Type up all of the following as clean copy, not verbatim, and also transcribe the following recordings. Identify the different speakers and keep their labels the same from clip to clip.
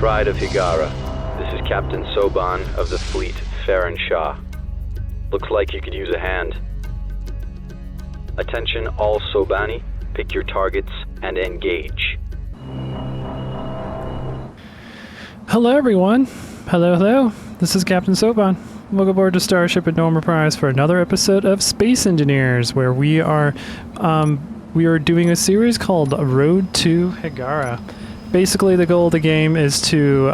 Speaker 1: Pride of Hiigara. This is Captain Soban of the fleet, Farron Shah. Looks like you could use a hand. Attention all Sobani, pick your targets and engage.
Speaker 2: Hello everyone. Hello. This is Captain Soban. Welcome aboard to Starship at Normal Prize for another episode of Space Engineers, where we are doing a series called Road to Hiigara. Basically, the goal of the game is to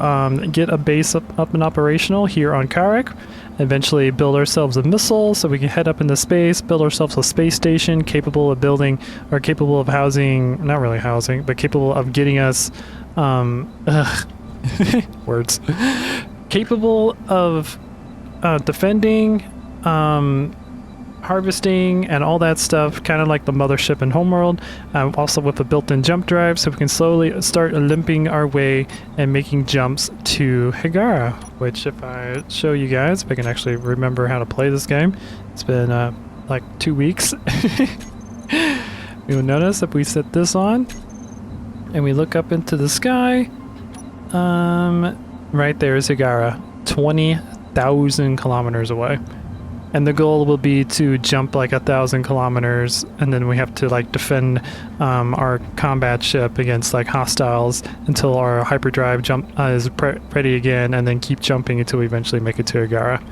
Speaker 2: get a base up and operational here on Karak, eventually build ourselves a missile so we can head up into space, build ourselves a space station capable of building, or capable of housing, not really housing, but capable of getting us, words, capable of defending, harvesting, and all that stuff, kind of like the mothership in Homeworld, also with a built-in jump drive, so we can slowly start limping our way and making jumps to Hiigara, which if I show you guys, if I can actually remember how to play this game, it's been like 2 weeks. You'll notice if we set this on and we look up into the sky, right there is Hiigara, 20,000 kilometers away. And the goal will be to jump like 1,000 kilometers, and then we have to like defend our combat ship against like hostiles until our hyperdrive jump is ready again, and then keep jumping until we eventually make it to Hiigara.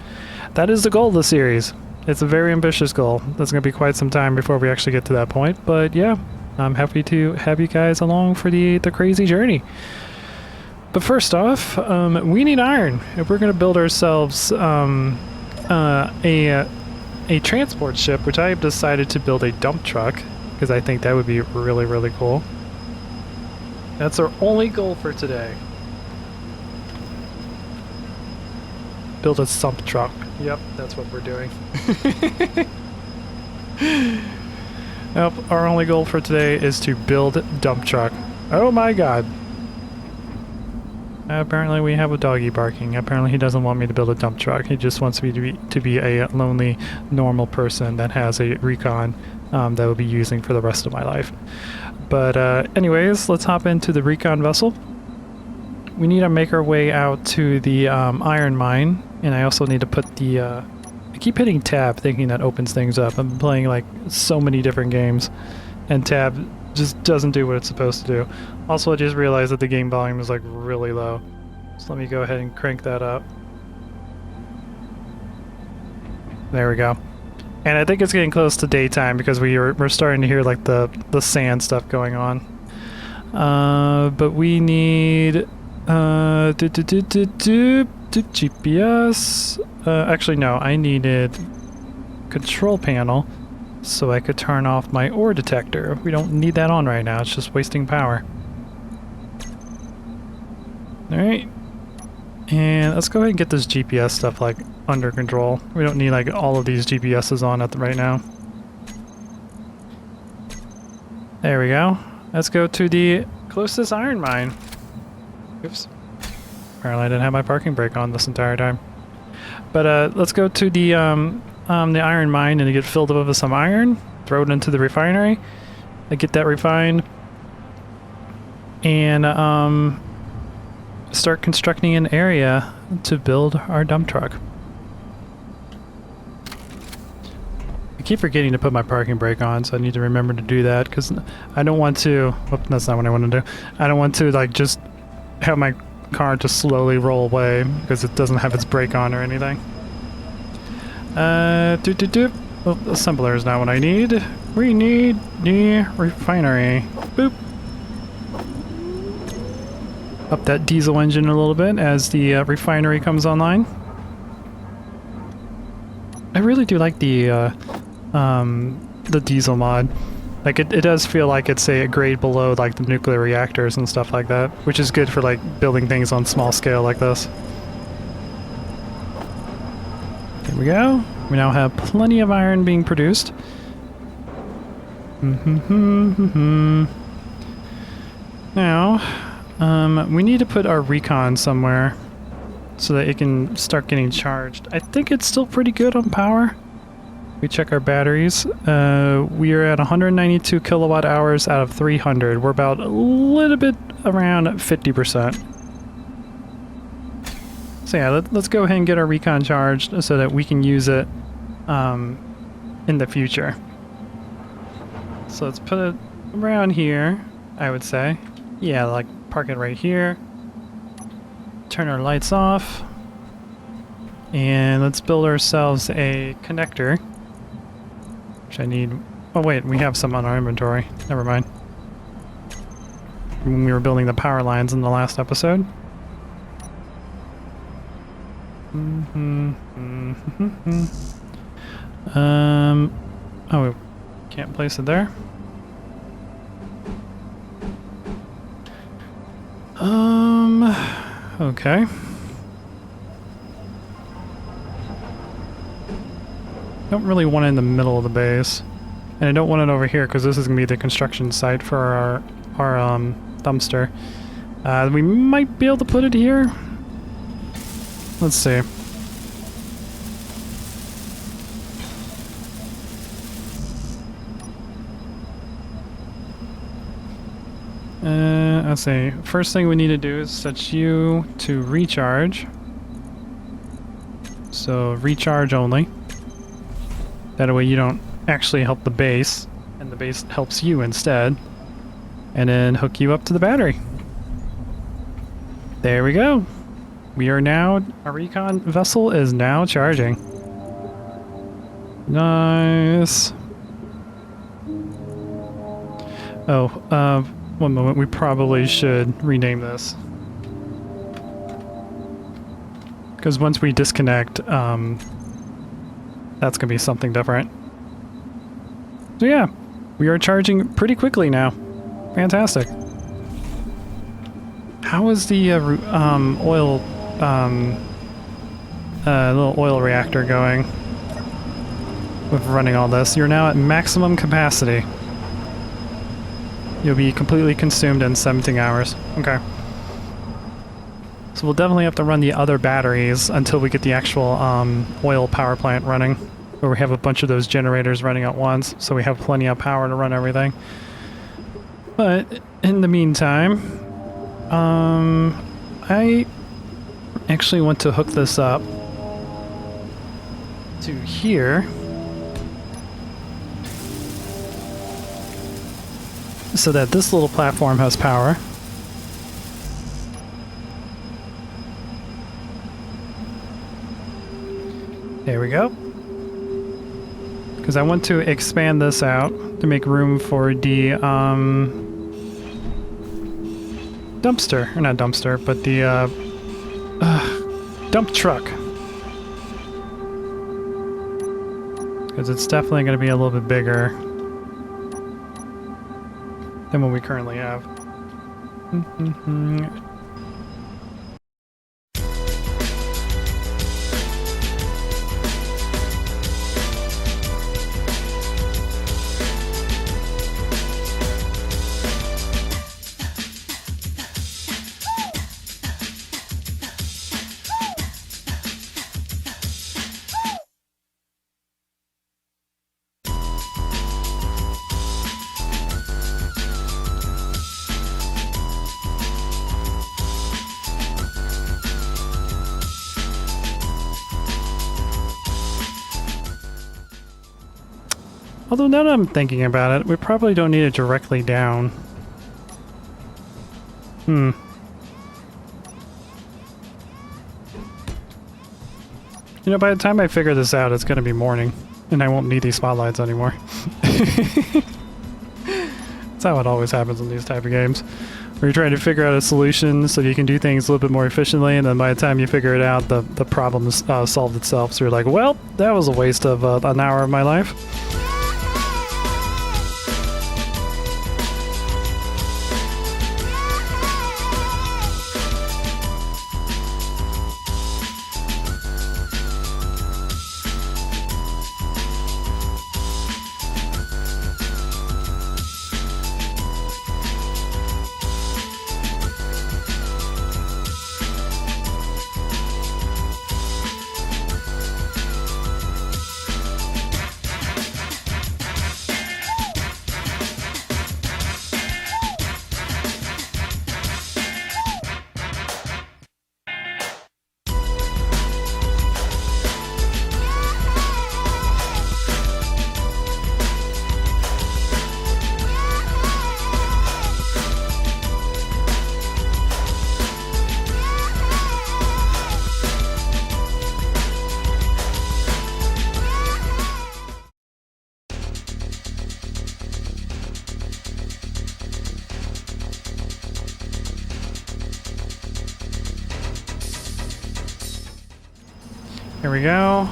Speaker 2: That is the goal of the series. It's a very ambitious goal. That's going to be quite some time before we actually get to that point, but yeah, I'm happy to have you guys along for the crazy journey. But first off, we need iron. If we're going to build ourselves a transport ship, which I have decided to build a dump truck because I think that would be really, really cool. That's our only goal for today. Build a sump truck. Yep, that's what we're doing. Nope, our only goal for today is to build dump truck. Oh my god. Apparently we have a doggy barking. Apparently he doesn't want me to build a dump truck. He just wants me to be a lonely, normal person that has a recon that we'll be using for the rest of my life. But anyways, let's hop into the recon vessel. We need to make our way out to the iron mine, and I also need to put the... I keep hitting tab thinking that opens things up. I'm playing like so many different games, and tab just doesn't do what it's supposed to do. Also, I just realized that the game volume is like really low. So let me go ahead and crank that up. There we go. And I think it's getting close to daytime because we're starting to hear like the sand stuff going on. But we need GPS. Actually no, I needed control panel so I could turn off my ore detector. We don't need that on right now, it's just wasting power. Alright. And let's go ahead and get this GPS stuff like under control. We don't need like all of these GPSs on right now. There we go. Let's go to the closest iron mine. Oops. Apparently I didn't have my parking brake on this entire time. But let's go to the iron mine and get filled up with some iron, throw it into the refinery, get that refined, and start constructing an area to build our dump truck. I keep forgetting to put my parking brake on, so I need to remember to do that because I don't want to... Whoop, that's not what I want to do. I don't want to like just have my car just slowly roll away because it doesn't have its brake on or anything. Well, the assembler is not what I need. We need the refinery. Boop. Up that diesel engine a little bit as the refinery comes online. I really do like the diesel mod. Like it does feel like it's a grade below like the nuclear reactors and stuff like that, which is good for like building things on small scale like this. There we go. We now have plenty of iron being produced. Now, we need to put our recon somewhere so that it can start getting charged. I think it's still pretty good on power. We check our batteries. We are at 192 kilowatt hours out of 300. We're about a little bit around 50%. So yeah, let's go ahead and get our recon charged so that we can use it in the future. So let's put it around here, I would say. Yeah, like park it right here. Turn our lights off. And let's build ourselves a connector. Which I need... Oh wait, we have some on our inventory. Never mind. When we were building the power lines in the last episode. Oh, we can't place it there. Okay. Don't really want it in the middle of the base. And I don't want it over here because this is going to be the construction site for our dumpster. We might be able to put it here. Let's see. Let's see. First thing we need to do is set you to recharge. So recharge only. That way you don't actually help the base, and the base helps you instead. And then hook you up to the battery. There we go. We are now, our recon vessel is now charging. Nice. Oh, one moment, we probably should rename this. Because once we disconnect, that's gonna be something different. So yeah, we are charging pretty quickly now. Fantastic. How is the oil, little oil reactor going with running all this? You're now at maximum capacity. You'll be completely consumed in 17 hours. Okay. So we'll definitely have to run the other batteries until we get the actual oil power plant running, where we have a bunch of those generators running at once, so we have plenty of power to run everything. But in the meantime, I actually want to hook this up to here, so that this little platform has power. There we go. Because I want to expand this out to make room for the dumpster, or not dumpster, but the dump truck. Because it's definitely going to be a little bit bigger than what we currently have. Although now that I'm thinking about it, we probably don't need it directly down. You know, by the time I figure this out, it's going to be morning, and I won't need these spotlights anymore. That's how it always happens in these type of games. Where you're trying to figure out a solution so you can do things a little bit more efficiently, and then by the time you figure it out, the problem solved itself. So you're like, well, that was a waste of an hour of my life. Here we go.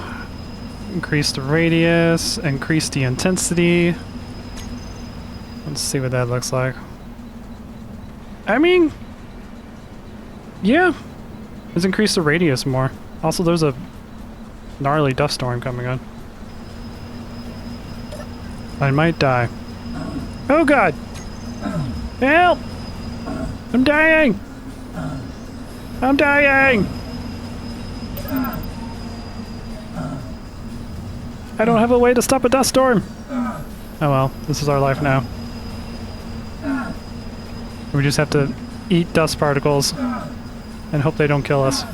Speaker 2: Increase the radius, increase the intensity. Let's see what that looks like. I mean, yeah, let's increase the radius more. Also, there's a gnarly dust storm coming on. I might die. Oh god! Help! I'm dying! I'm dying! I don't have a way to stop a dust storm! Oh well, this is our life now. We just have to eat dust particles and hope they don't kill us.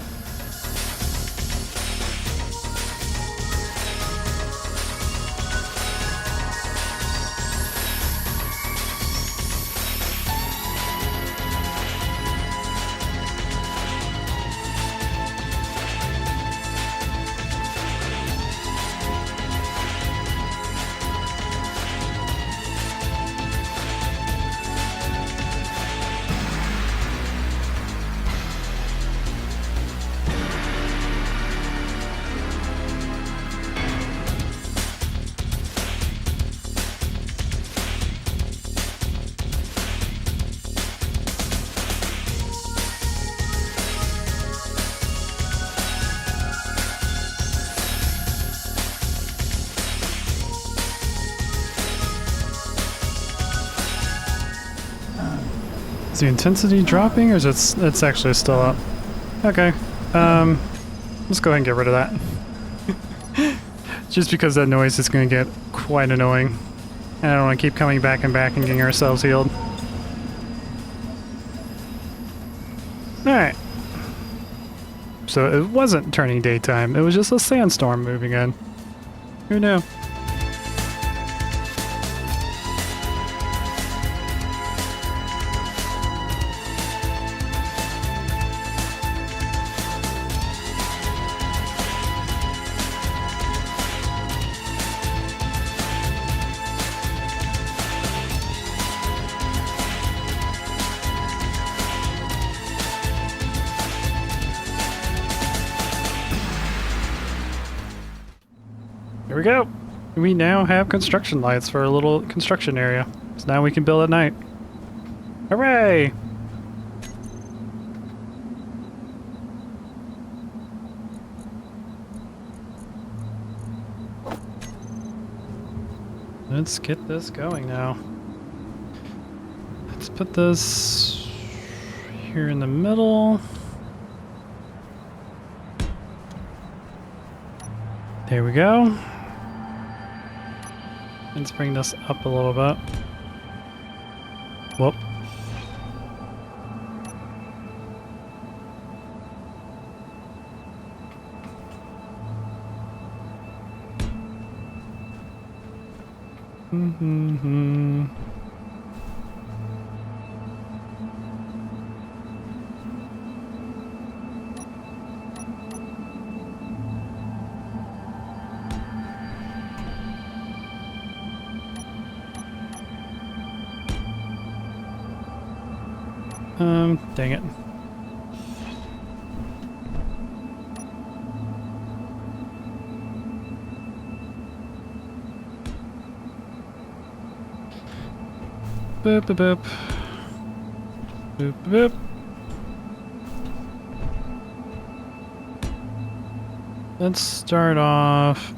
Speaker 2: Is the intensity dropping, or is it's actually still up? Okay, let's go ahead and get rid of that. Just because that noise is going to get quite annoying. And I don't want to keep coming back and getting ourselves healed. Alright. So it wasn't turning daytime, it was just a sandstorm moving in. Who knew? Here we go. We now have construction lights for a little construction area. So now we can build at night. Hooray! Let's get this going now. Let's put this here in the middle. There we go. Let's bring this up a little bit. Whoop. Mm-hmm. Dang it. Boop, boop, boop. Boop, boop. Let's start off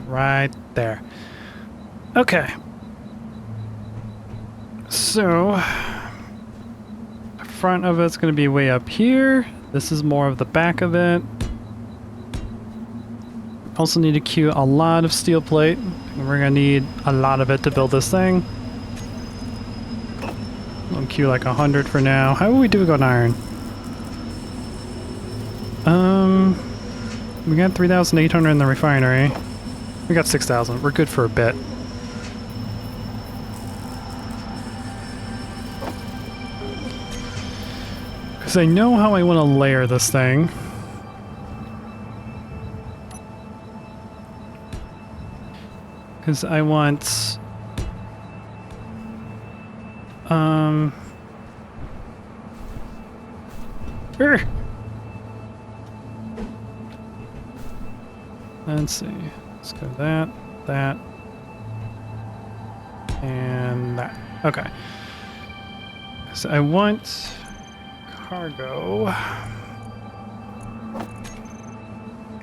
Speaker 2: right there. Okay. So, the front of it's going to be way up here. This is more of the back of it. Also need to queue a lot of steel plate. And we're going to need a lot of it to build this thing. I'll queue like 100 for now. How are we doing on iron? We got 3,800 in the refinery. We got 6,000. We're good for a bit. Because I know how I want to layer this thing. Because I want... Let's see. Let's go that, that, and that. Okay. So I want cargo.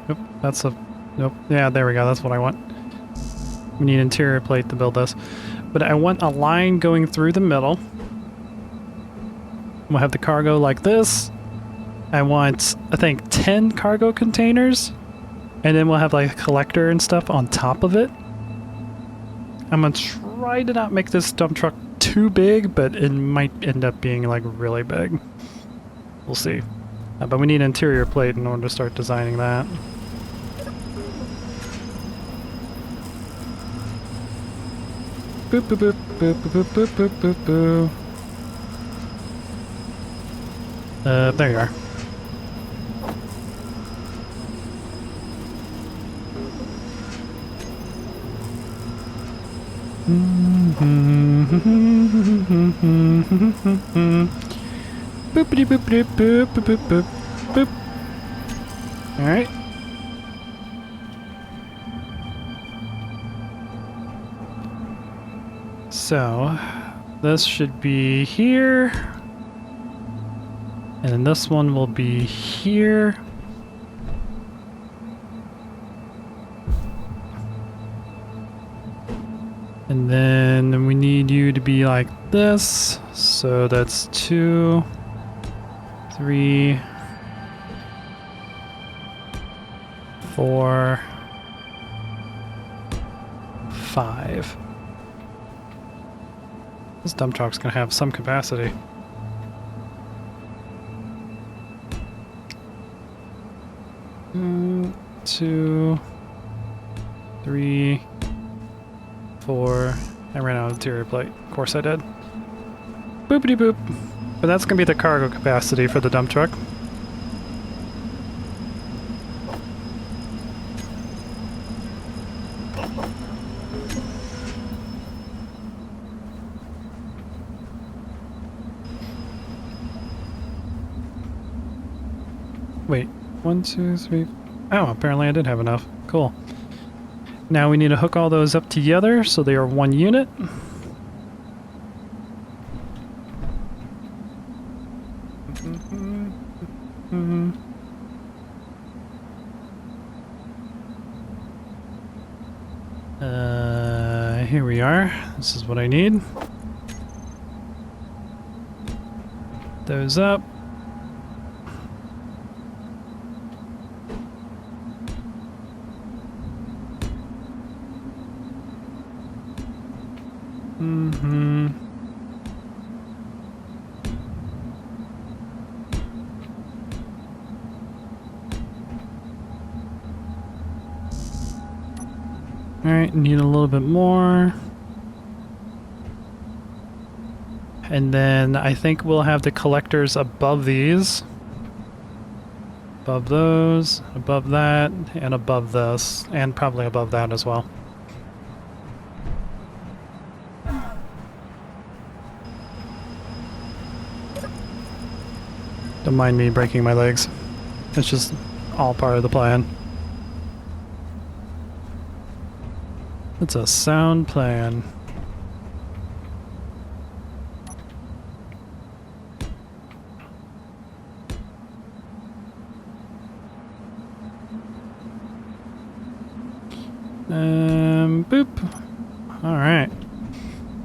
Speaker 2: Nope, that's a... Nope. Yeah, there we go. That's what I want. We need interior plate to build this. But I want a line going through the middle. We'll have the cargo like this. I want, I think, 10 cargo containers. And then we'll have like a collector and stuff on top of it. I'm gonna try to not make this dump truck too big, but it might end up being like really big. We'll see. But we need interior plate in order to start designing that. Boop boop boop boop boop boop boop boop boop boop. There you are. Boopity boop boop boop boop boop boop. All right. So this should be here, and then this one will be here. And then we need you to be like this. So that's 2, 3, 4, 5. This dump truck's gonna have some capacity. Two, 3, 4. I ran out of interior plate. Of course I did. Boopity boop. But that's gonna be the cargo capacity for the dump truck. Wait, 1, 2, 3. Oh, apparently I did have enough. Cool. Now we need to hook all those up together so they are one unit. Here we are. This is what I need. Those up. Alright, need a little bit more. And then I think we'll have the collectors above these. Above those, above that, and above this, and probably above that as well. Don't mind me breaking my legs. It's just all part of the plan. It's a sound plan. Boop. All right.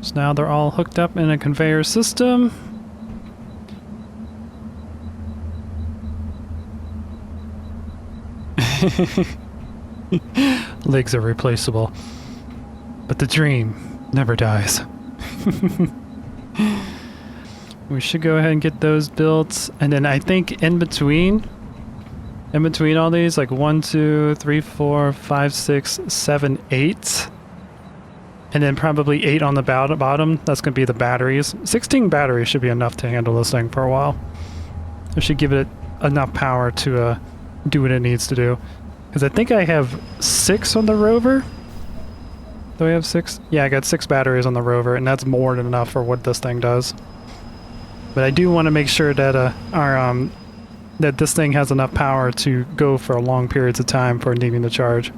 Speaker 2: So now they're all hooked up in a conveyor system. Legs are replaceable, but the dream never dies. We should go ahead and get those built, and then I think in between all these, like 1, 2, 3, 4, 5, 6, 7, 8, and then probably 8 on the bottom. That's going to be the batteries. 16 batteries should be enough to handle this thing for a while. It should give it enough power to do what it needs to do. Because I think I have 6 on the rover. Do I have 6? Yeah, I got 6 batteries on the rover, and that's more than enough for what this thing does. But I do want to make sure that that this thing has enough power to go for long periods of time for needing to charge.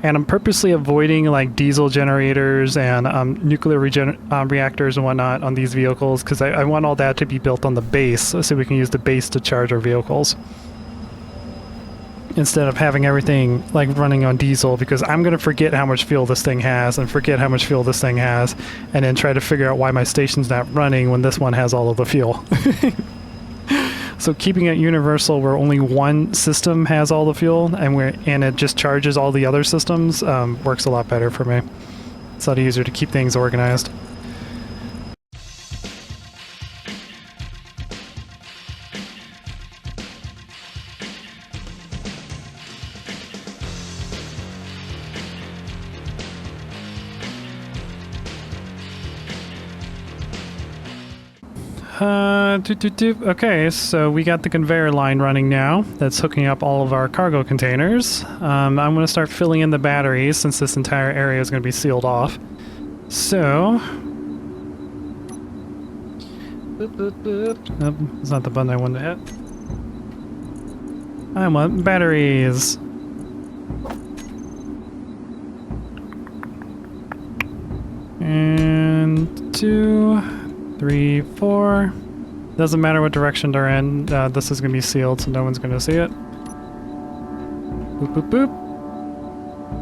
Speaker 2: And I'm purposely avoiding like diesel generators and nuclear reactors and whatnot on these vehicles because I want all that to be built on the base so we can use the base to charge our vehicles instead of having everything like running on diesel, because I'm going to forget how much fuel this thing has and forget how much fuel this thing has and then try to figure out why my station's not running when this one has all of the fuel. So keeping it universal where only one system has all the fuel and it just charges all the other systems works a lot better for me. It's a lot easier to keep things organized. Okay, so we got the conveyor line running now. That's hooking up all of our cargo containers. I'm going to start filling in the batteries since this entire area is going to be sealed off. So... Nope, it's not the button I wanted to hit. I want batteries. And 2, 3, 4. Doesn't matter what direction they're in. This is going to be sealed, so no one's going to see it. Boop, boop, boop.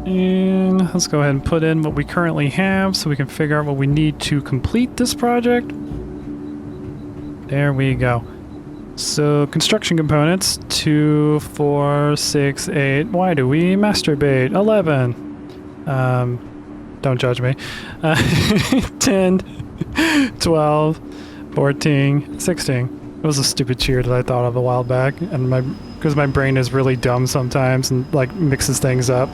Speaker 2: And let's go ahead and put in what we currently have so we can figure out what we need to complete this project. There we go. So, construction components. 2, 4, 6, 8. Why do we masturbate? 11. Don't judge me. 10, 12, 14, 16. It was a stupid cheer that I thought of a while back, and because my brain is really dumb sometimes and like mixes things up.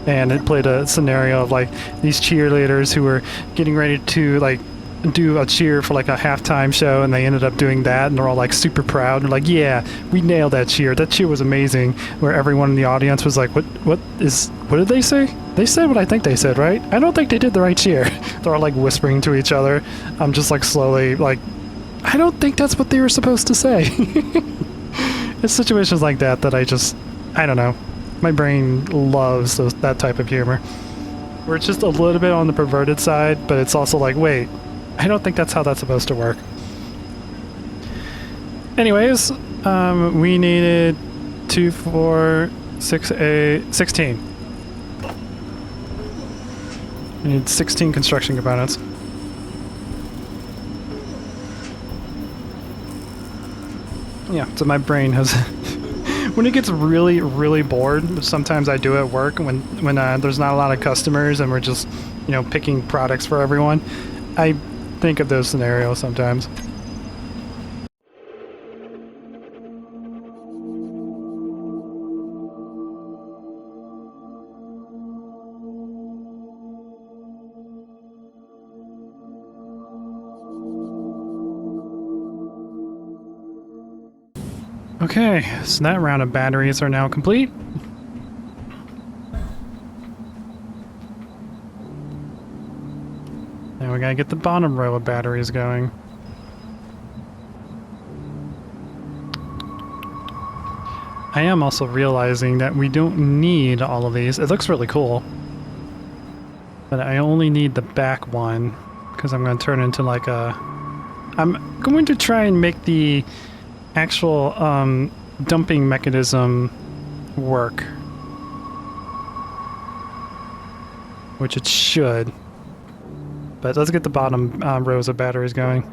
Speaker 2: And it played a scenario of like these cheerleaders who were getting ready to like do a cheer for like a halftime show, and they ended up doing that, and they're all like super proud and like, yeah, we nailed that cheer. That cheer was amazing. Where everyone in the audience was like, what did they say? They said what I think they said, right? I don't think they did the right cheer. They're all like whispering to each other. I'm just like slowly like, I don't think that's what they were supposed to say. It's situations like that I don't know. My brain loves that type of humor. Where it's just a little bit on the perverted side, but it's also like, wait, I don't think that's how that's supposed to work. Anyways, we needed 2, 4, 6, 8, 16. We need 16 construction components. Yeah, so my brain has... When it gets really, really bored, which sometimes I do at work when there's not a lot of customers and we're just, picking products for everyone, I think of those scenarios sometimes. Okay, so that round of batteries are now complete. Now we gotta get the bottom row of batteries going. I am also realizing that we don't need all of these. It looks really cool. But I only need the back one, because I'm going to turn it into like a... I'm going to try and make the actual dumping mechanism work. Which it should. But let's get the bottom rows of batteries going.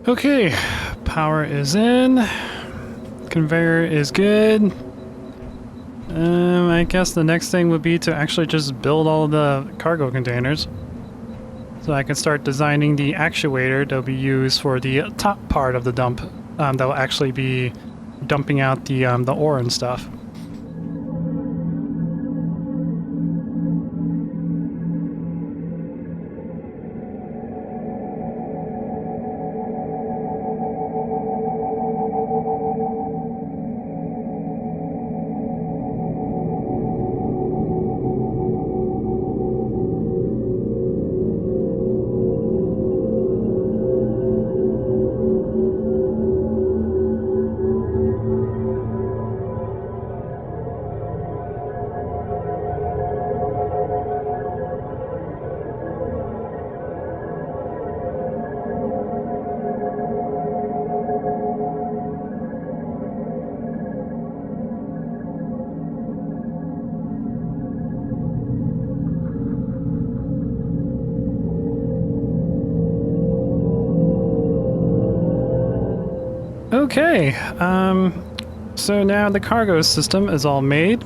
Speaker 2: Okay, power is in. Conveyor is good. I guess the next thing would be to actually just build all the cargo containers. So I can start designing the actuator that'll be used for the top part of the dump. That will actually be dumping out the ore and stuff. Okay, so now the cargo system is all made.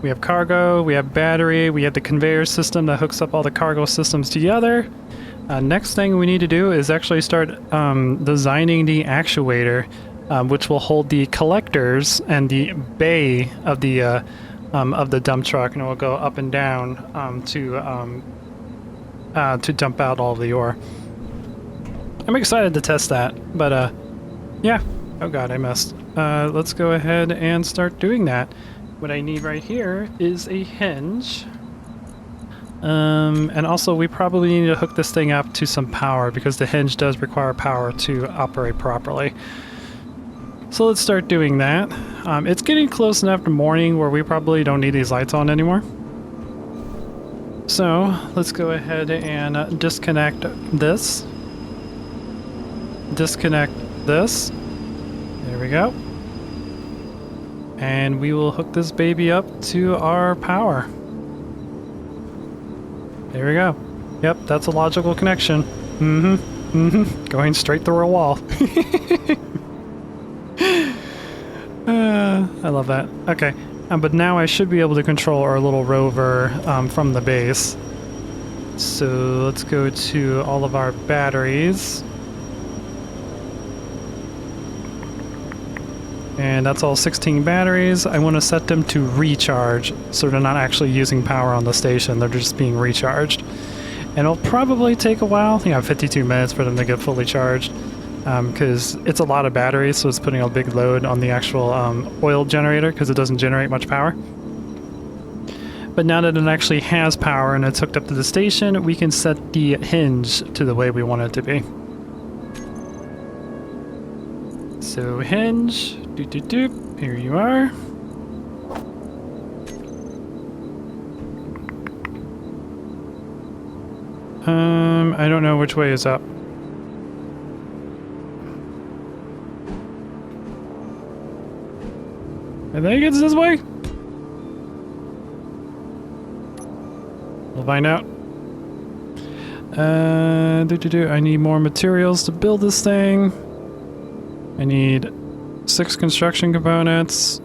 Speaker 2: We have cargo, we have battery, we have the conveyor system that hooks up all the cargo systems together. Next thing we need to do is actually start designing the actuator, which will hold the collectors and the bay of the dump truck, and it will go up and down to dump out all of the ore. I'm excited to test that, but yeah. Oh god, I missed. Let's go ahead and start doing that. What I need right here is a hinge. And also we probably need to hook this thing up to some power because the hinge does require power to operate properly. So let's start doing that. It's getting close enough to morning where we probably don't need these lights on anymore. So let's go ahead and disconnect this. Disconnect this. There we go. And we will hook this baby up to our power. There we go. Yep, that's a logical connection. Going straight through a wall. I love that. Okay, but now I should be able to control our little rover from the base. So let's go to all of our batteries. And that's all 16 batteries. I want to set them to recharge, so they're not actually using power on the station, they're just being recharged. And it'll probably take a while, 52 minutes for them to get fully charged, because it's a lot of batteries, so it's putting a big load on the actual oil generator, because it doesn't generate much power. But now that it actually has power and it's hooked up to the station, we can set the hinge to the way we want it to be. So hinge, here you are. I don't know which way is up. I think it's this way. We'll find out. I need more materials to build this thing. I need 6 construction components.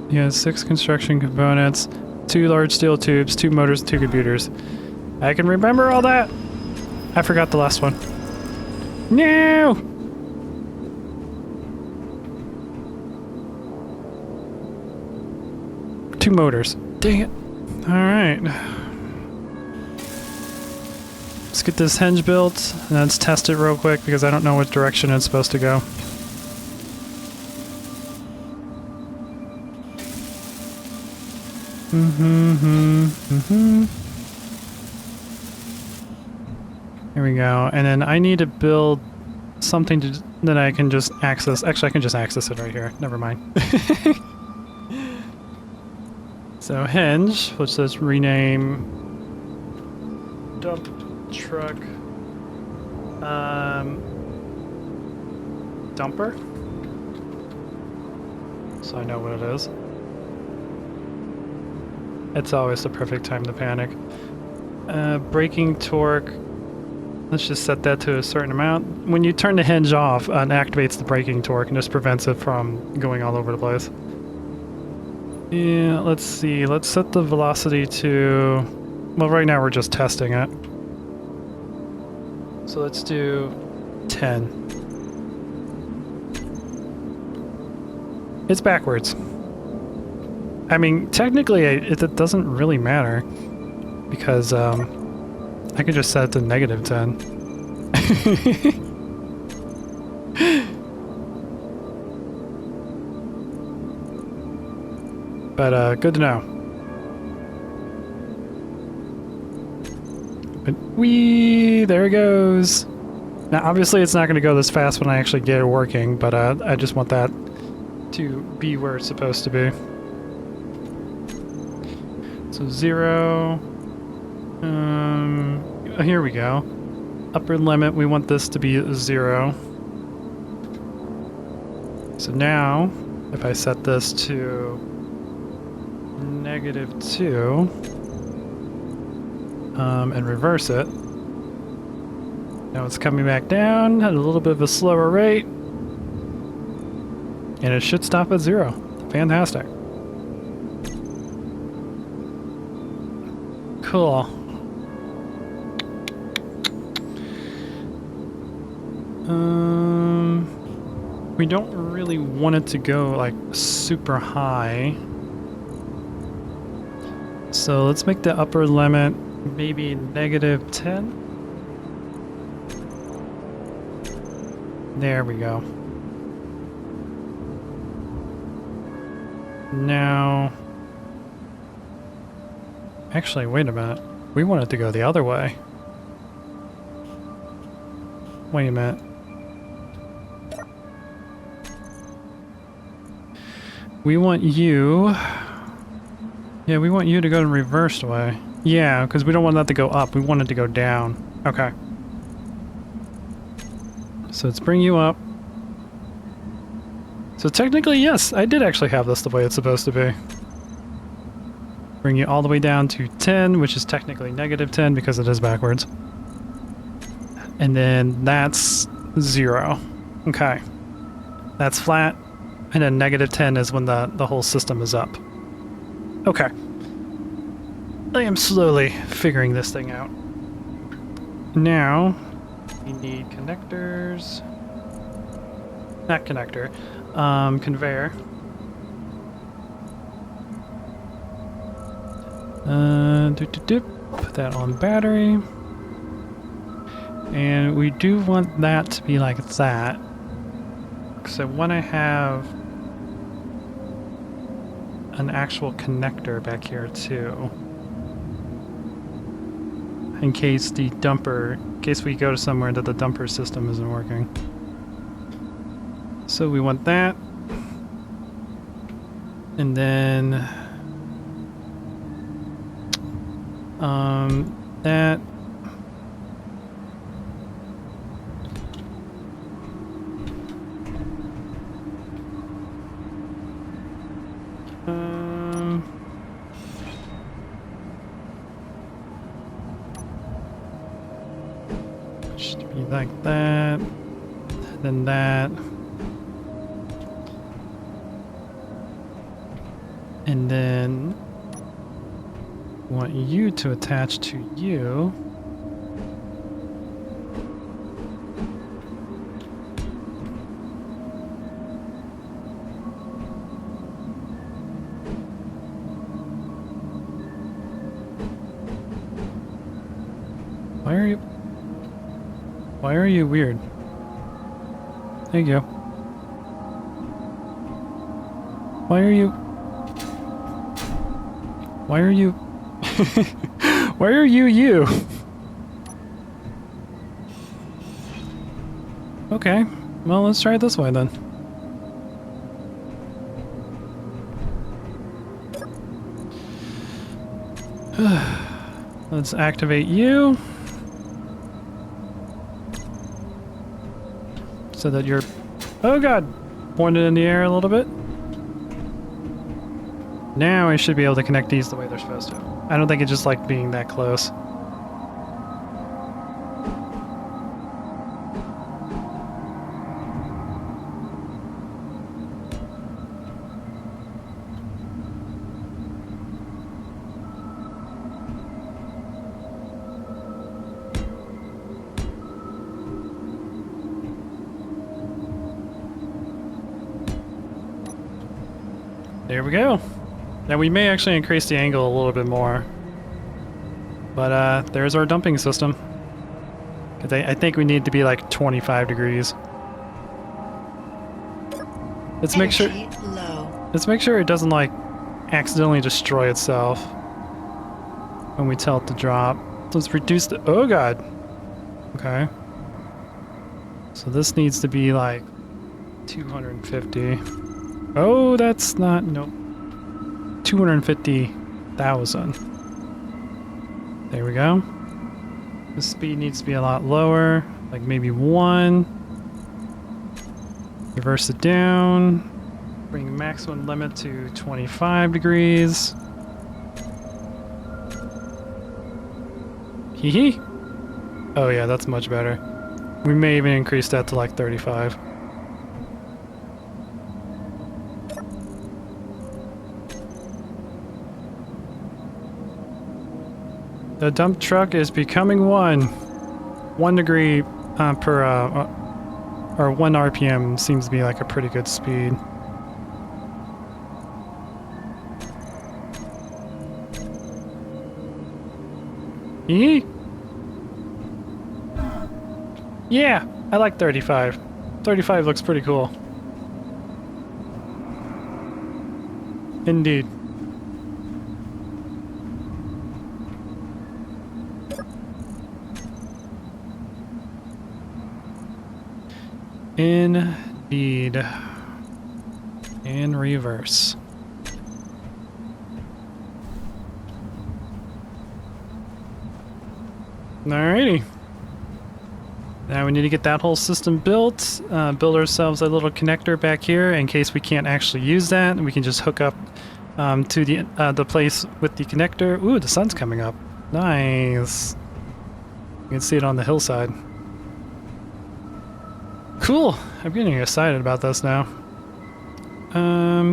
Speaker 2: Yeah, 6 construction components, 2 large steel tubes, 2 motors, 2 computers. I can remember all that. I forgot the last one. No! Two motors. Dang it. Alright. Let's get this hinge built, and let's test it real quick because I don't know what direction it's supposed to go. There we go. And then I need to build something that I can just access. Actually, I can just access it right here. Never mind. So hinge, let's just rename dump truck dumper. So I know what it is. It's always the perfect time to panic. Braking torque. Let's just set that to a certain amount. When you turn the hinge off, it activates the braking torque and just prevents it from going all over the place. Yeah, let's see. Let's set the velocity to... Well, right now we're just testing it. So let's do 10. It's backwards. I mean, technically, it doesn't really matter. Because, I could just set it to negative 10. But, good to know. But there it goes. Now, obviously, it's not going to go this fast when I actually get it working, but I just want that to be where it's supposed to be. So 0. Here we go. Upper limit, we want this to be 0. So now, if I set this to -2, and reverse it, now it's coming back down at a little bit of a slower rate, and it should stop at 0. Fantastic. Cool. We don't really want it to go like super high. So let's make the upper limit maybe -10. There we go. Now, actually, wait a minute. We want it to go the other way. Wait a minute. We want you... Yeah, we want you to go the reversed way. Yeah, because we don't want that to go up. We want it to go down. Okay. So let's bring you up. So technically, yes, I did actually have this the way it's supposed to be. Bring you all the way down to 10, which is technically -10 because it is backwards. And then that's 0. Okay. That's flat. And then -10 is when the whole system is up. Okay. I am slowly figuring this thing out. Now, we need connectors. Not connector. Conveyor. Put that on battery. And we do want that to be like that. Because I want to have an actual connector back here too. In case the dumper, in case we go to somewhere that the dumper system isn't working. So we want that. And then that. Should be like that. Then that. And then want you to attach to you. Why are you weird? There you go. Why are you why are you? Okay, well, let's try it this way then. Let's activate you. So that you're, oh god, pointed in the air a little bit. Now I should be able to connect these the way they're supposed to. I don't think it's just like being that close. There we go. Now we may actually increase the angle a little bit more. But there's our dumping system. 'Cause I think we need to be like 25 degrees. Let's make sure. Let's make sure it doesn't like accidentally destroy itself when we tell it to drop. So let's reduce the. Oh god. Okay. So this needs to be like 250. Oh, that's not. Nope. 250,000. There we go. The speed needs to be a lot lower, like maybe 1. Reverse it down. Bring the maximum limit to 25 degrees. Hee hee. Oh yeah, that's much better. We may even increase that to like 35. The dump truck is becoming 1 degree per, or 1 RPM seems to be like a pretty good speed. Eee? Yeah, I like 35. 35 looks pretty cool. Indeed. Indeed. In reverse. Alrighty. Now we need to get that whole system built, build ourselves a little connector back here in case we can't actually use that. We can just hook up to the place with the connector. Ooh, the sun's coming up. Nice. You can see it on the hillside. Cool. I'm getting excited about this now.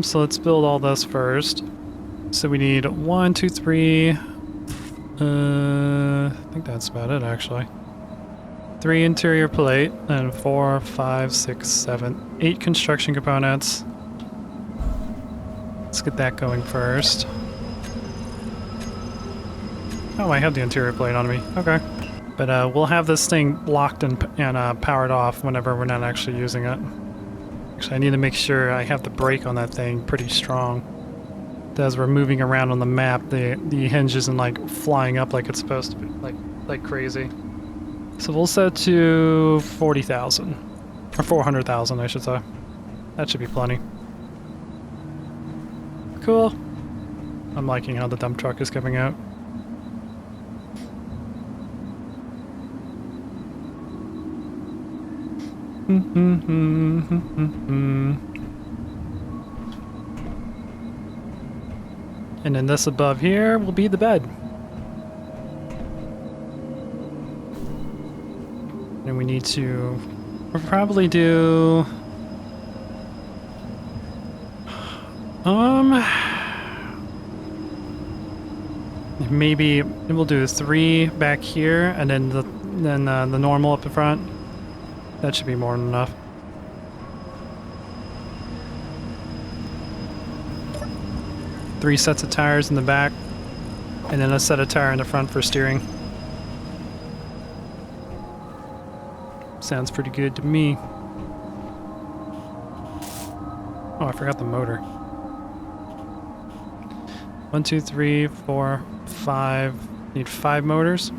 Speaker 2: So let's build all this first. So we need 1, 2, 3. I think that's about it actually. 3 interior plate, and 4, 5, 6, 7, 8 construction components. Let's get that going first. Oh, I have the interior plate on me. Okay. But we'll have this thing locked and powered off whenever we're not actually using it. Actually, I need to make sure I have the brake on that thing pretty strong. As we're moving around on the map, the hinge isn't like flying up like it's supposed to be, like crazy. So we'll set to 40,000 or 400,000, I should say. That should be plenty. Cool. I'm liking how the dump truck is coming out. And then this above here will be the bed. And we need to probably do maybe we'll do 3 back here and then the normal up the front. That should be more than enough. Three sets of tires in the back, and then a set of tire in the front for steering. Sounds pretty good to me. Oh, I forgot the motor. 1, 2, 3, 4, 5. Need 5 motors.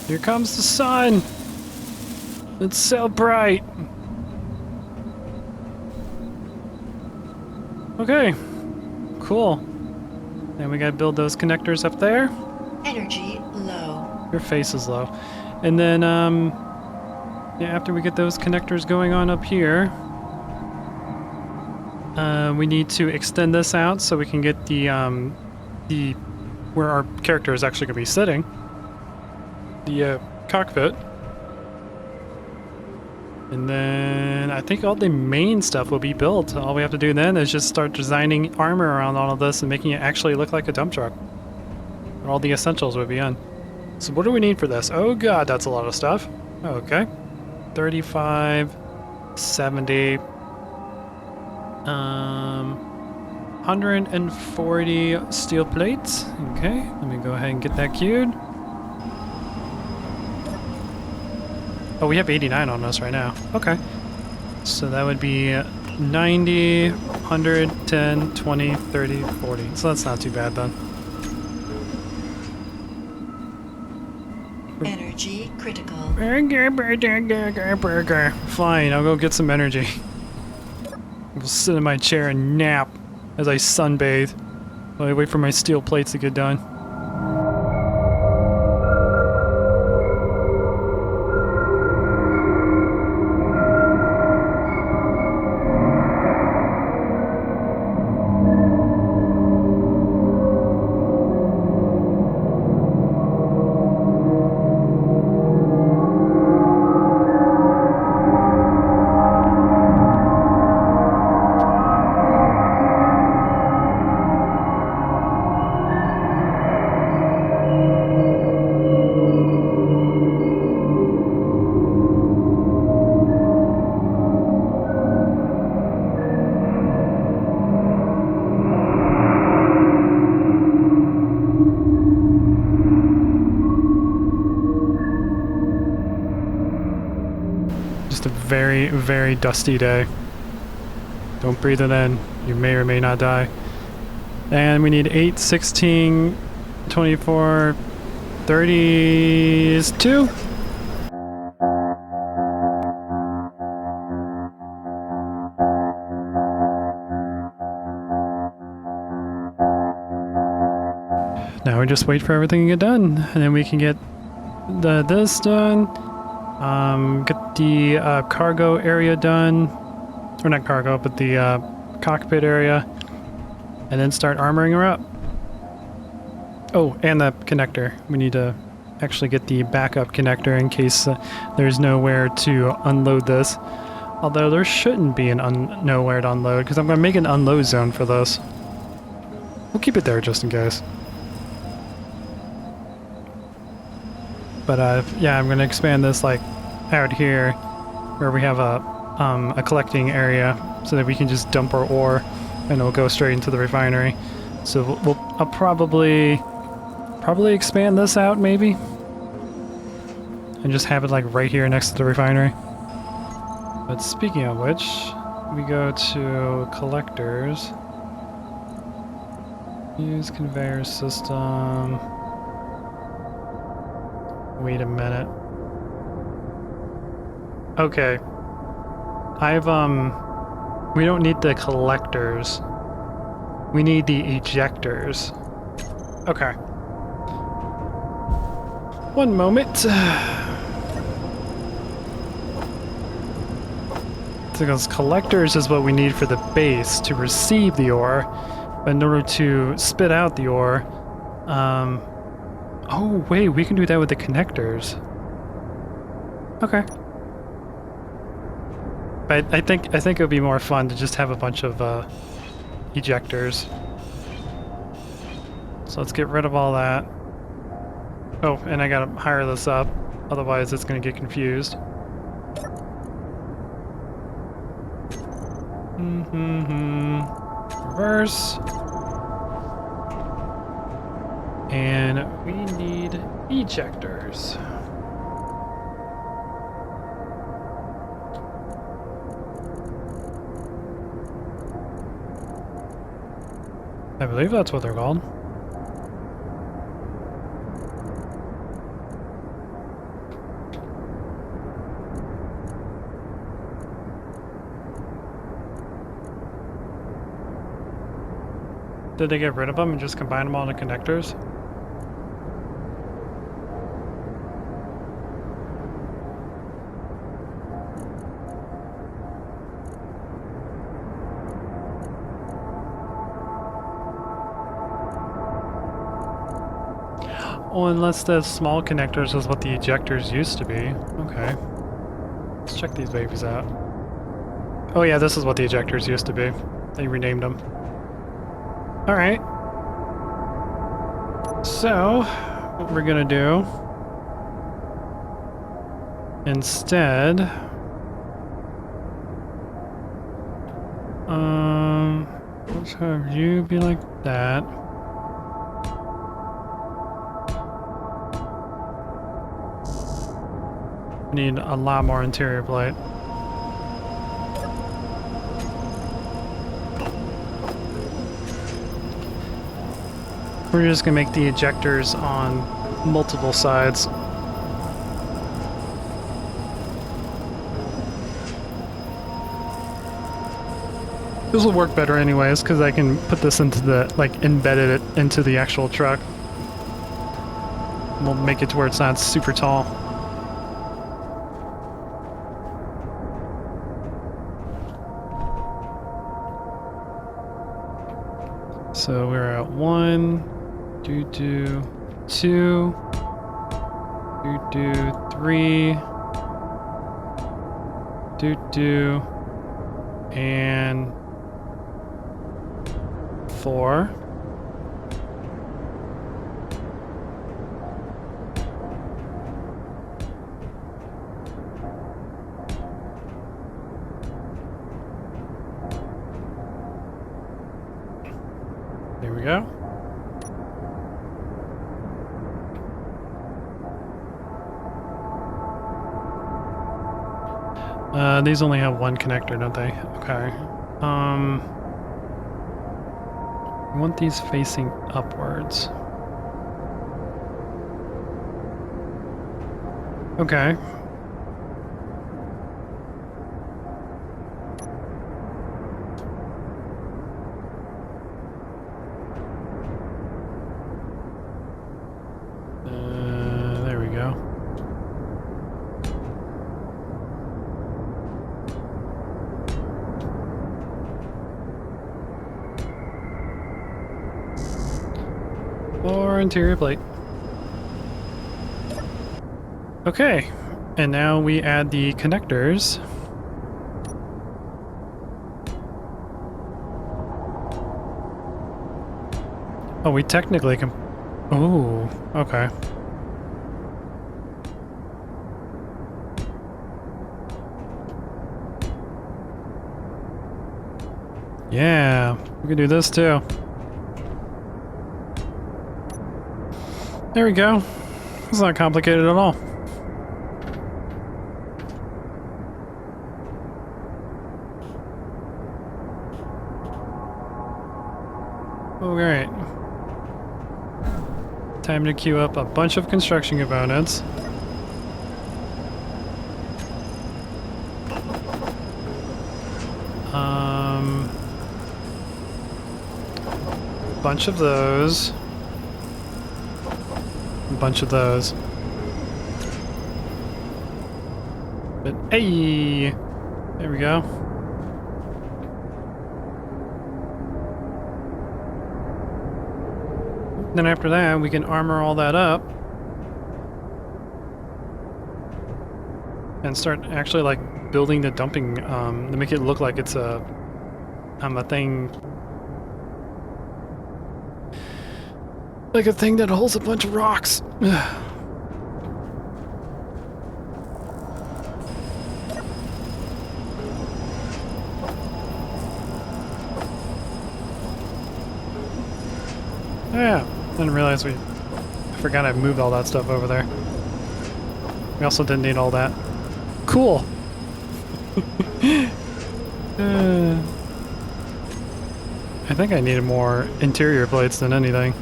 Speaker 2: Here comes the sun. It's so bright. Okay, cool. Then we gotta build those connectors up there.
Speaker 3: Energy low.
Speaker 2: Your face is low. And then, yeah, after we get those connectors going on up here, we need to extend this out so we can get the where our character is actually gonna be sitting. The cockpit. And then I think all the main stuff will be built. All we have to do then is just start designing armor around all of this and making it actually look like a dump truck. All the essentials would be on. So what do we need for this? Oh god, that's a lot of stuff. Okay. 35, 70, 140 steel plates. Okay, let me go ahead and get that queued. Oh, we have 89 on us right now. Okay. So that would be 90, 100, 10, 20, 30, 40. So that's not too bad then.
Speaker 3: Energy critical.
Speaker 2: Fine, I'll go get some energy. I'll sit in my chair and nap as I sunbathe while I wait for my steel plates to get done. Just a very, very dusty day. Don't breathe it in. You may or may not die. And we need 8, 16, 24, 32. Now we just wait for everything to get done, and then we can get this done. Get the cargo area done, or not cargo, but the cockpit area, and then start armoring her up. Oh, and the connector. We need to actually get the backup connector in case there's nowhere to unload this. Although there shouldn't be nowhere to unload, because I'm going to make an unload zone for this. We'll keep it there just in case. But yeah, I'm going to expand this like out here where we have a collecting area so that we can just dump our ore and it'll go straight into the refinery. So I'll probably expand this out maybe and just have it like right here next to the refinery. But speaking of which, we go to collectors, use conveyor system. Wait a minute. Okay. We don't need the collectors. We need the ejectors. Okay. One moment. Because collectors is what we need for the base to receive the ore, but in order to spit out the ore, oh wait, we can do that with the connectors. Okay. But I think it would be more fun to just have a bunch of ejectors. So let's get rid of all that. Oh, and I gotta hire this up, otherwise it's gonna get confused. Reverse. And we need ejectors. I believe that's what they're called. Did they get rid of them and just combine them all into connectors? Oh, unless the small connectors is what the ejectors used to be. Okay. Let's check these babies out. Oh yeah, this is what the ejectors used to be. They renamed them. Alright. So, what we're gonna do instead, let's have you be like that. Need a lot more interior plate. We're just gonna make the ejectors on multiple sides. This will work better anyways, because I can put this into the, like, embedded it into the actual truck. We'll make it to where it's not super tall. So we're at 1, 2, 2, 2, 3, 2, and 4. There we go. These only have one connector, don't they? Okay. I want these facing upwards. Okay. There we go. Or interior plate. Okay, and now we add the connectors. Oh, we technically can... Oh, okay. Yeah, we can do this too. There we go. It's not complicated at all. Alright. Time to queue up a bunch of construction components. Bunch of those. Bunch of those. But hey, there we go. Then after that, we can armor all that up and start actually like building the dumping to make it look like it's a thing. Like a thing that holds a bunch of rocks. Yeah, didn't realize I forgot I moved all that stuff over there. We also didn't need all that. Cool. I think I needed more interior plates than anything.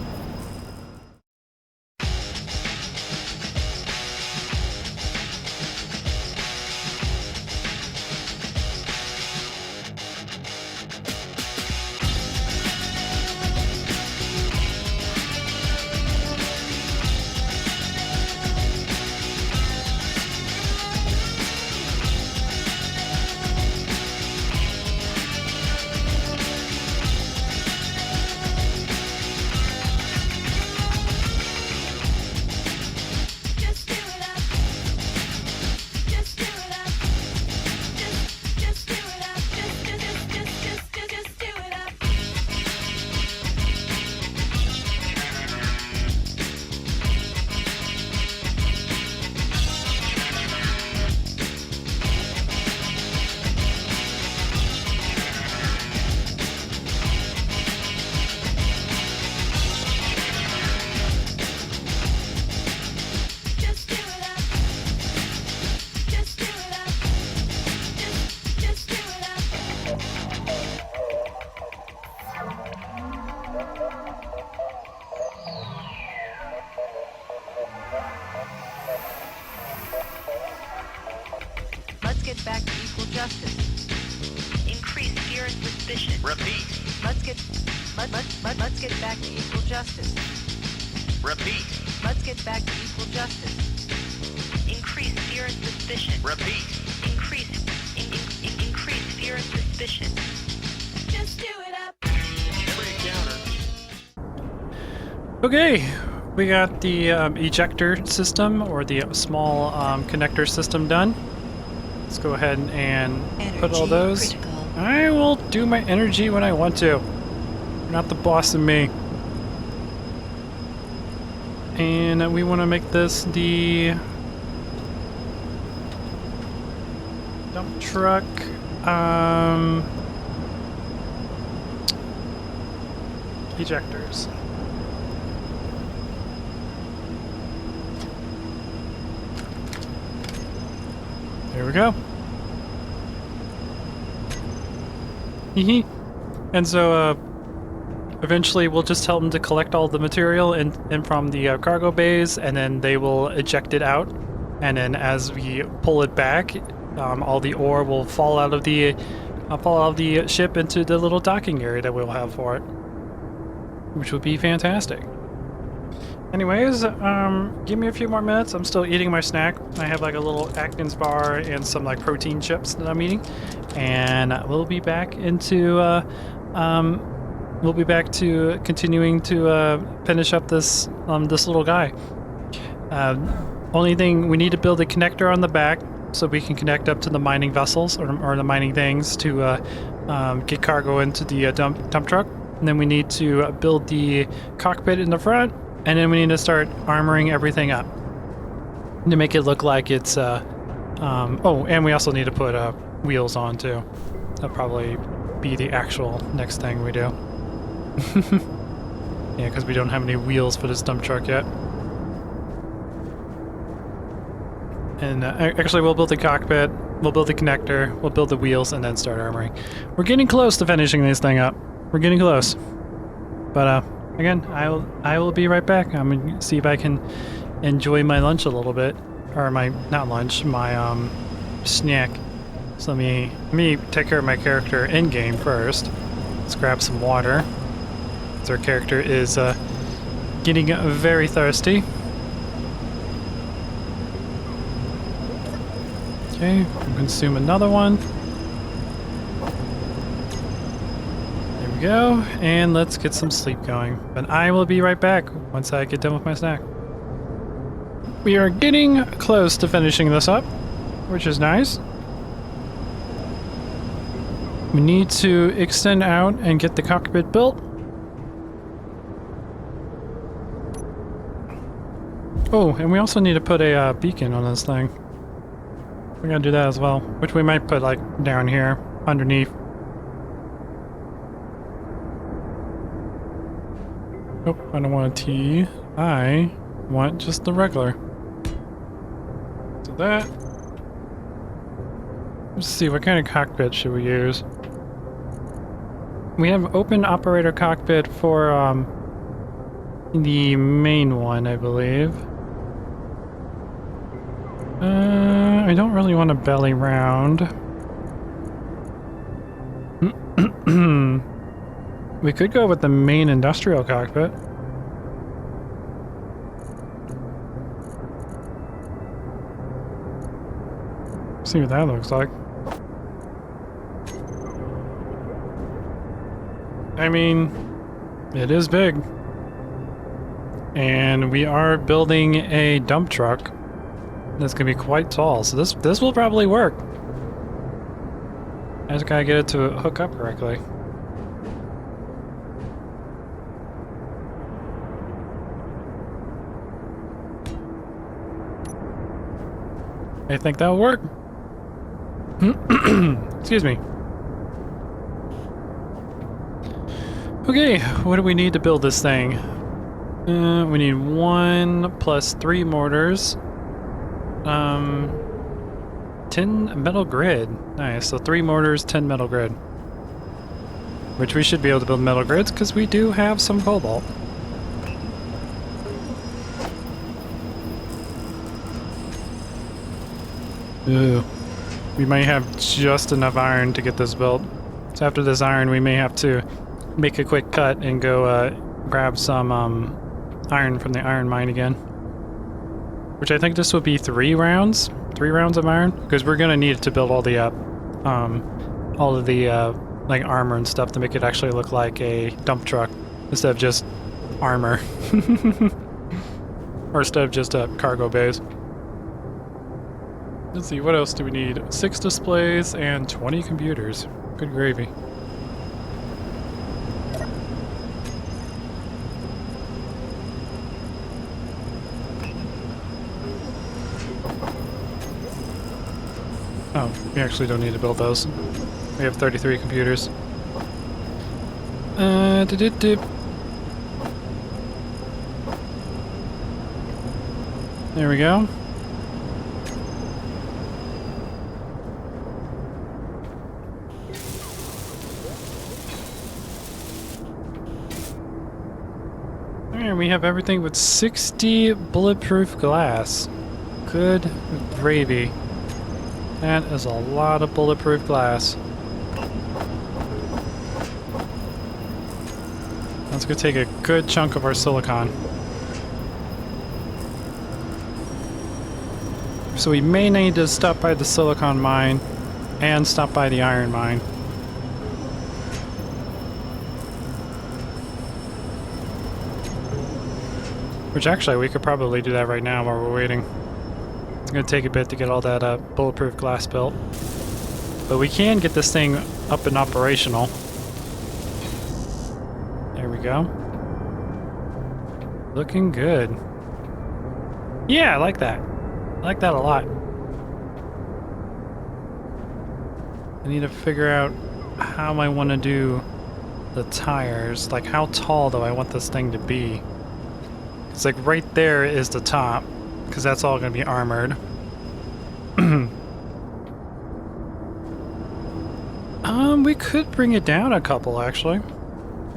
Speaker 4: get back to equal justice. Increase fear and suspicion.
Speaker 5: Repeat.
Speaker 4: Let's get back to equal justice.
Speaker 5: Repeat.
Speaker 4: Let's get back to equal justice. Increase fear and suspicion.
Speaker 5: Repeat.
Speaker 4: Increase fear and suspicion. Just do it up.
Speaker 2: Okay, we got the ejector system, or the small connector system done. Let's go ahead and put all
Speaker 3: Energy
Speaker 2: those.
Speaker 3: critical.
Speaker 2: I will do my energy when I want to. You're not the boss of me. And we want to make this the dump truck. Ejectors. There we go. Hee. And so, eventually we'll just tell them to collect all the material in from the cargo bays, and then they will eject it out. And then as we pull it back, all the ore will fall out of the ship into the little docking area that we'll have for it, which would be fantastic. Anyways, give me a few more minutes. I'm still eating my snack. I have like a little Atkins bar and some like protein chips that I'm eating, and we'll be back to continuing to finish up this little guy. Only thing, we need to build a connector on the back so we can connect up to the mining vessels or the mining things to get cargo into the dump truck. And then we need to build the cockpit in the front. And then we need to start armoring everything up to make it look like it's, oh, and we also need to put wheels on too. That'll probably be the actual next thing we do. Yeah, because we don't have any wheels for this dump truck yet. And actually, we'll build the cockpit, we'll build the connector, we'll build the wheels, and then start armoring. We're getting close to finishing this thing up. We're getting close. But, again, I will be right back. I'm gonna see if I can enjoy my lunch a little bit, or my snack. So let me take care of my character in game first. Let's grab some water. So our character is getting very thirsty. Okay, we'll consume another one. Go, and let's get some sleep going. But I will be right back once I get done with my snack. We are getting close to finishing this up, which is nice. We need to extend out and get the cockpit built. Oh, and we also need to put a beacon on this thing. We're gonna do that as well, which we might put like down here underneath. Nope, I don't want a T. I want just the regular. So that. Let's see, what kind of cockpit should we use? We have open operator cockpit for the main one, I believe. I don't really want a belly round. We could go with the main industrial cockpit. See what that looks like. I mean, it is big. And we are building a dump truck that's gonna be quite tall, so this will probably work. I just gotta get it to hook up correctly. I think that'll work. Excuse me. Okay, what do we need to build this thing? We need 1 plus 3 mortars. 10 metal grid. Nice, so 3 mortars, 10 metal grid. Which we should be able to build metal grids because we do have some cobalt. Ooh. We may have just enough iron to get this built. So after this iron, we may have to make a quick cut and go grab some iron from the iron mine again. Which I think this will be 3 rounds. 3 rounds of iron, because we're gonna need it to build all of the like armor and stuff to make it actually look like a dump truck instead of just armor. Or instead of just cargo bays. Let's see, what else do we need? 6 displays and 20 computers. Good gravy. Oh, we actually don't need to build those. We have 33 computers. There we go. There, we have everything with 60 bulletproof glass. Good gravy. That is a lot of bulletproof glass. That's gonna take a good chunk of our silicon. So we may need to stop by the silicon mine and stop by the iron mine. Which actually we could probably do that right now while we're waiting. It's gonna take a bit to get all that bulletproof glass built. But we can get this thing up and operational. There we go. Looking good. Yeah, I like that. I like that a lot. I need to figure out how I want to do the tires. Like, how tall do I want this thing to be? It's like right there is the top, because that's all going to be armored. We could bring it down a couple, actually.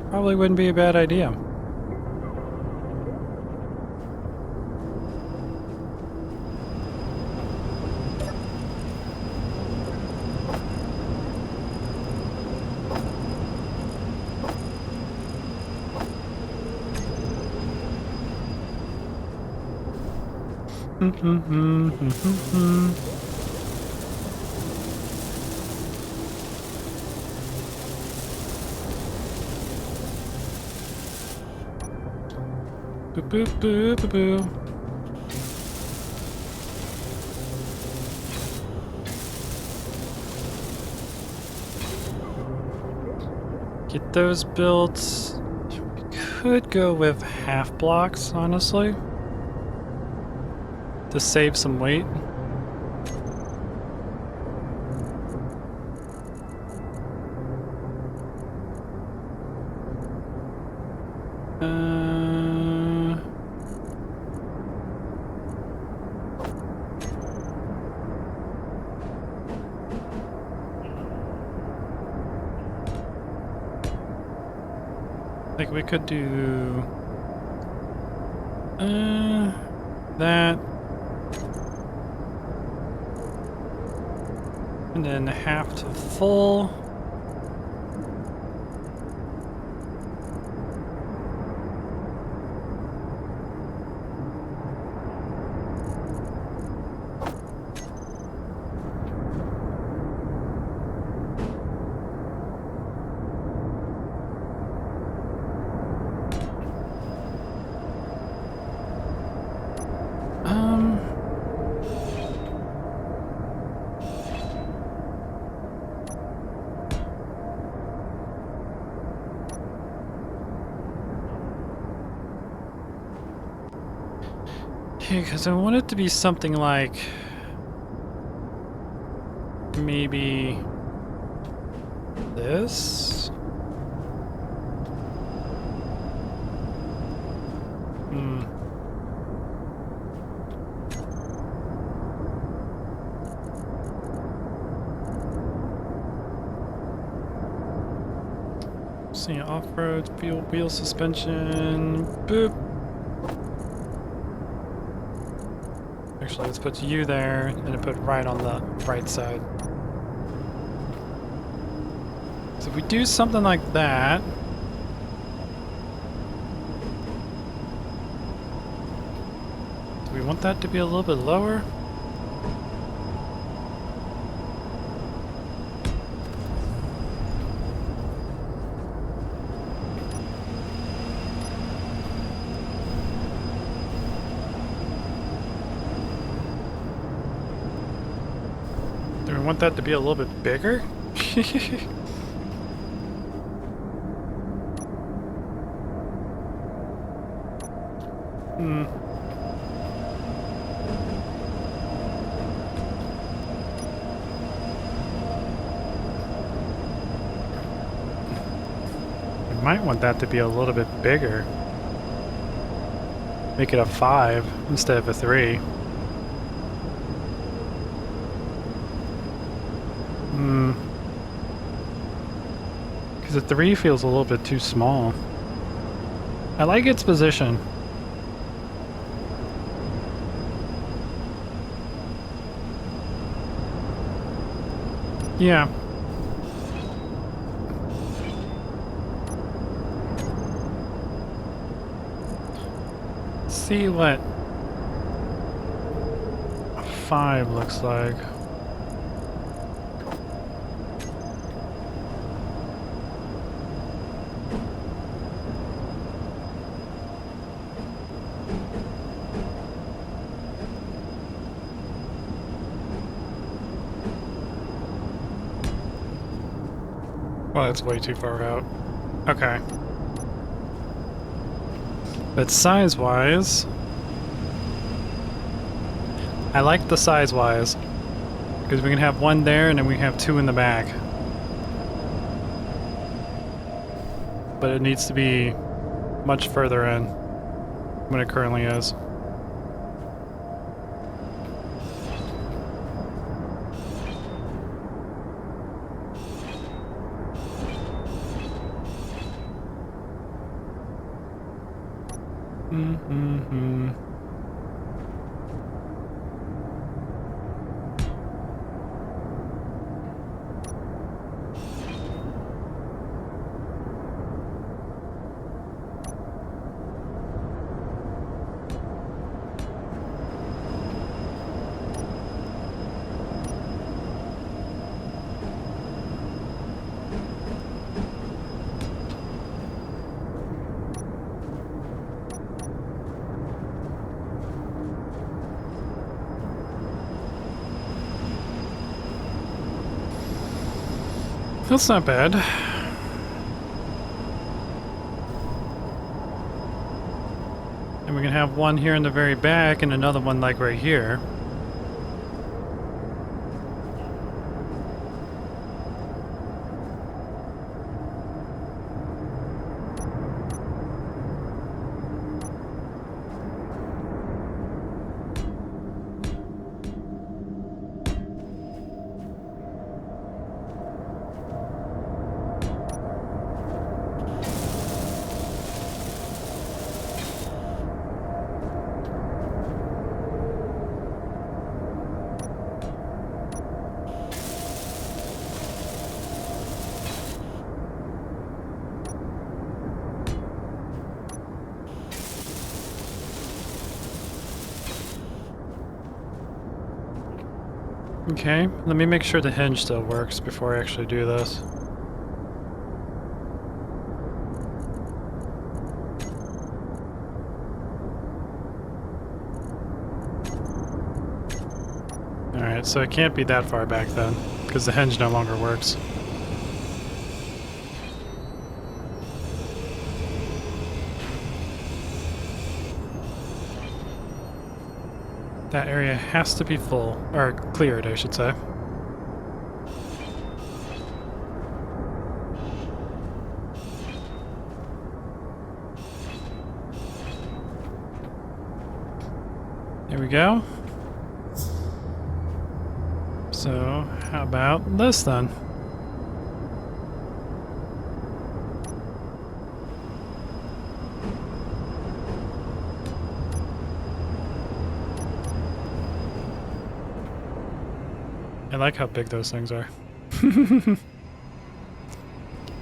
Speaker 2: Probably wouldn't be a bad idea. Boo boo boo boo boo. Get those built. We could go with half blocks, honestly, to save some weight. I think we could do that, and then half to full. Because I want it to be something like maybe this. See, off-road, wheel suspension, boop. actually. Let's put you there, and then put right on the right side. So if we do something like that... Do we want that to be a little bit lower? Do we want that to be a little bit bigger? Hmm. We might want that to be a little bit bigger. Make it a 5 instead of a 3. Because the 3 feels a little bit too small. I like its position. Yeah. See what a 5 looks like. Well, that's way too far out. Okay. But size-wise... I like the size-wise. Because we can have one there and then we have 2 in the back. But it needs to be much further in than it currently is. Mm-hmm. That's not bad. And we can have one here in the very back and another one like right here. Okay, let me make sure the hinge still works before I actually do this. Alright, so it can't be that far back then, because the hinge no longer works. That area has to be full, or cleared, I should say. There we go. So, how about this then? I like how big those things are.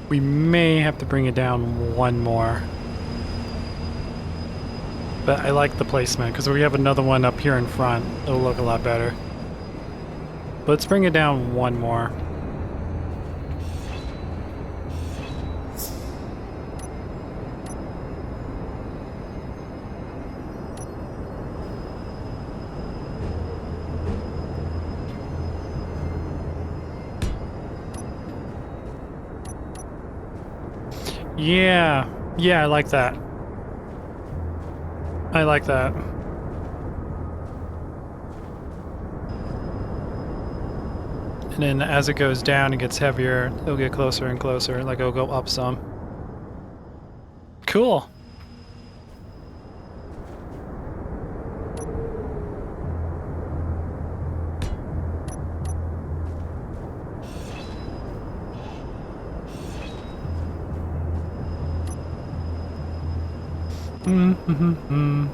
Speaker 2: We may have to bring it down one more. But I like the placement, because we have another one up here in front. It'll look a lot better. But let's bring it down one more. Yeah, I like that. I like that. And then as it goes down, it gets heavier. It'll get closer and closer, like it'll go up some. Cool. Mm-hmm.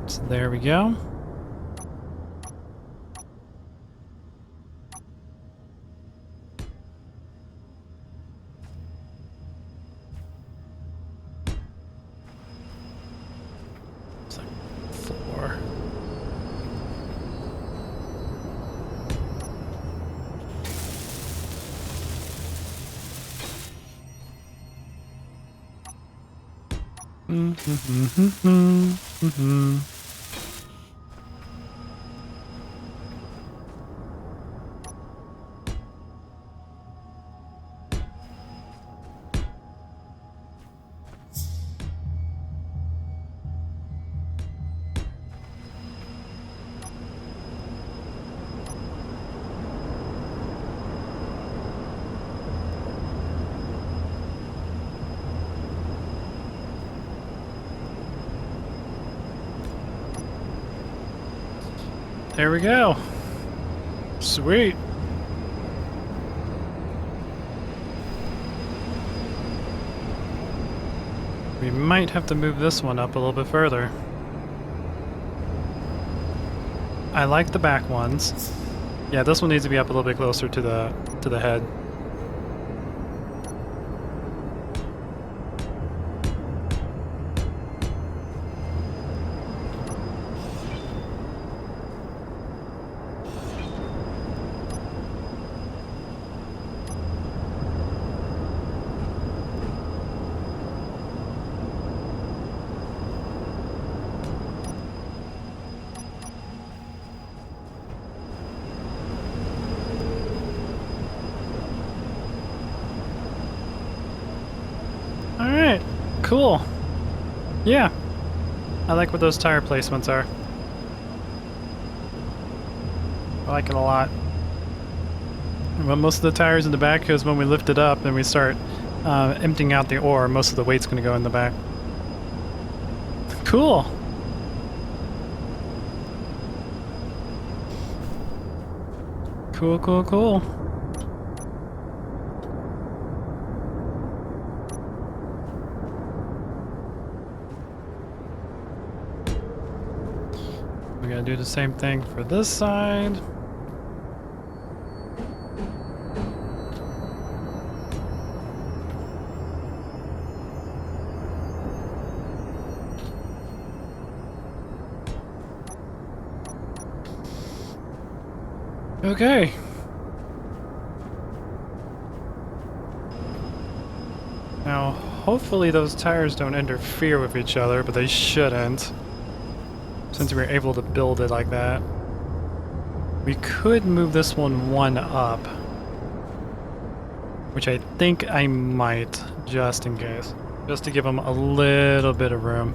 Speaker 2: So there we go. It's like 4. There we go. Sweet. We might have to move this one up a little bit further. I like the back ones. Yeah, this one needs to be up a little bit closer to the head. Alright, cool. Yeah, I like what those tire placements are. I like it a lot. But most of the tires in the back, because when we lift it up and we start emptying out the ore, most of the weight's going to go in the back. Cool. Cool. We gotta do the same thing for this side. Okay. Now, hopefully those tires don't interfere with each other, but they shouldn't. Since we were able to build it like that. We could move this one up. Which I think I might, just in case. Just to give them a little bit of room.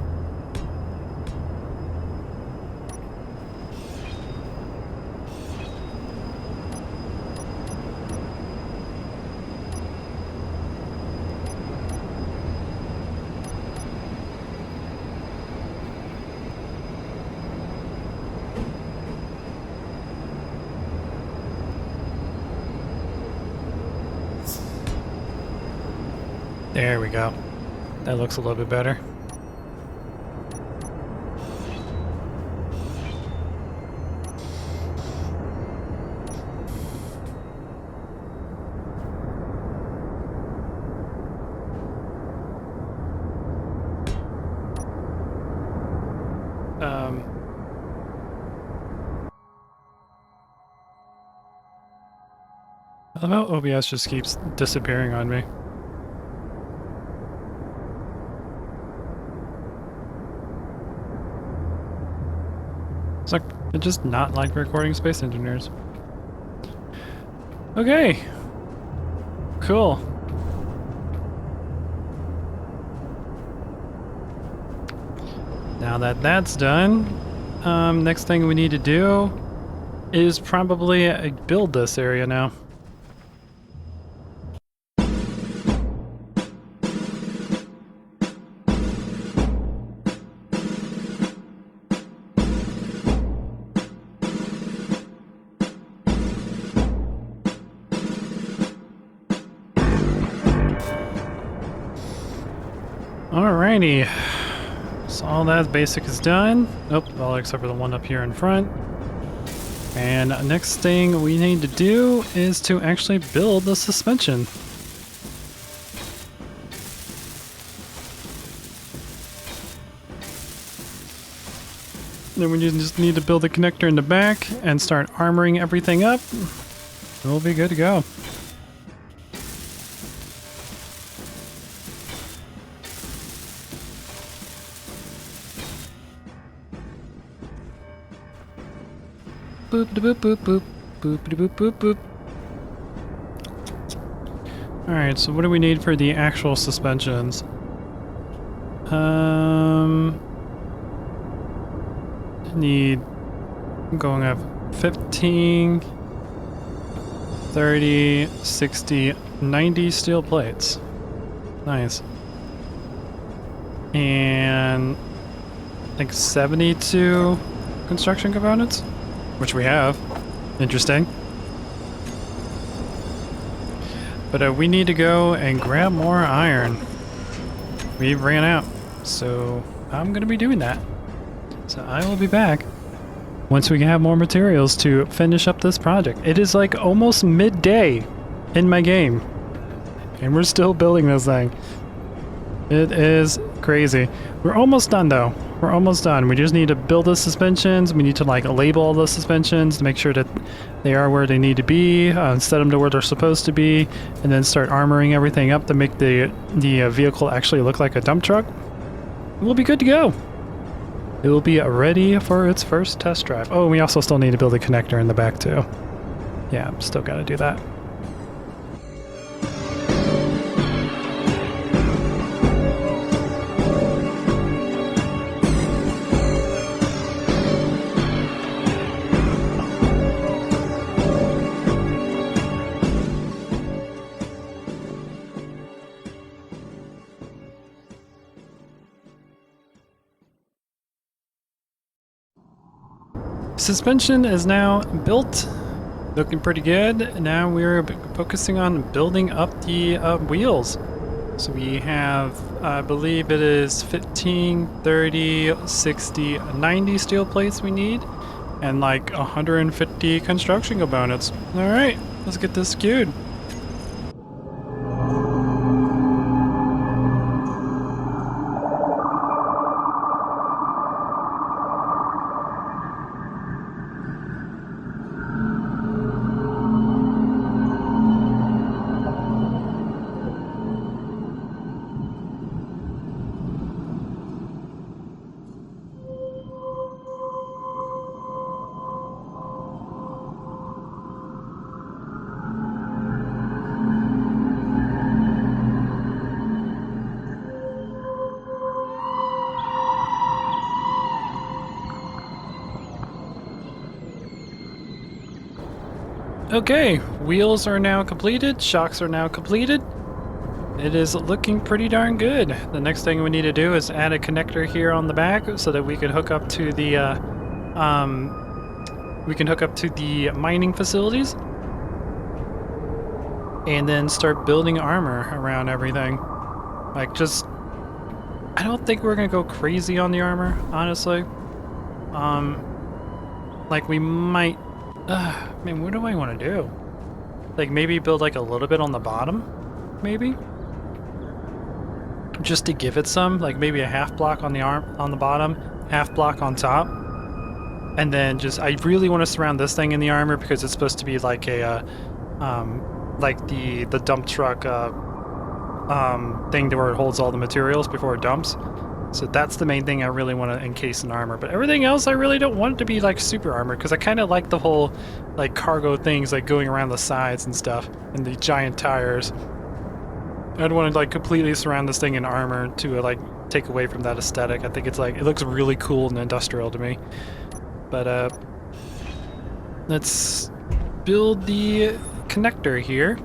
Speaker 2: There we go. That looks a little bit better. I love how OBS just keeps disappearing on me. It's like, it's just not like recording Space Engineers. Okay. Cool. Now that that's done, next thing we need to do is probably build this area now. Alrighty, so all that basic is done. Nope, well, except for the one up here in front. And next thing we need to do is to actually build the suspension. Then we just need to build the connector in the back and start armoring everything up. We'll be good to go. Boop boop boop boop boop boop boop boop. Alright, so what do we need for the actual suspensions? Need going up 15, 30, 60, 90 steel plates. Nice. And like 72 construction components? Which we have. Interesting. But we need to go and grab more iron. We ran out. So I'm going to be doing that. So I will be back once we have more materials to finish up this project. It is like almost midday in my game. And we're still building this thing. It is crazy. We're almost done though. We're almost done. We just need to build the suspensions. We need to like label all the suspensions to make sure that they are where they need to be, set them to where they're supposed to be, and then start armoring everything up to make the vehicle actually look like a dump truck. We'll be good to go. It will be ready for its first test drive. Oh, we also still need to build a connector in the back too. Yeah, still got to do that. Suspension is now built, looking pretty good. Now we're focusing on building up the wheels. So we have, I believe it is 15, 30, 60, 90 steel plates we need, and like 150 construction components. All right, let's get this queued. Okay, wheels are now completed, shocks are now completed. It is looking pretty darn good. The next thing we need to do is add a connector here on the back so that we can hook up to the mining facilities, and then start building armor around everything. Like, just... I don't think we're gonna go crazy on the armor, honestly. Like, we might... I mean, what do I want to do? Like, maybe build, like, a little bit on the bottom? Maybe? Just to give it some, like, maybe a half block on the on the bottom, half block on top. And then just... I really want to surround this thing in the armor because it's supposed to be, like, a, like, the dump truck, thing where it holds all the materials before it dumps. So that's the main thing I really want to encase in armor. But everything else I really don't want it to be like super armor because I kind of like the whole like cargo things like going around the sides and stuff and the giant tires. I'd want to like completely surround this thing in armor to like take away from that aesthetic. I think it's like it looks really cool and industrial to me. But let's build the connector here.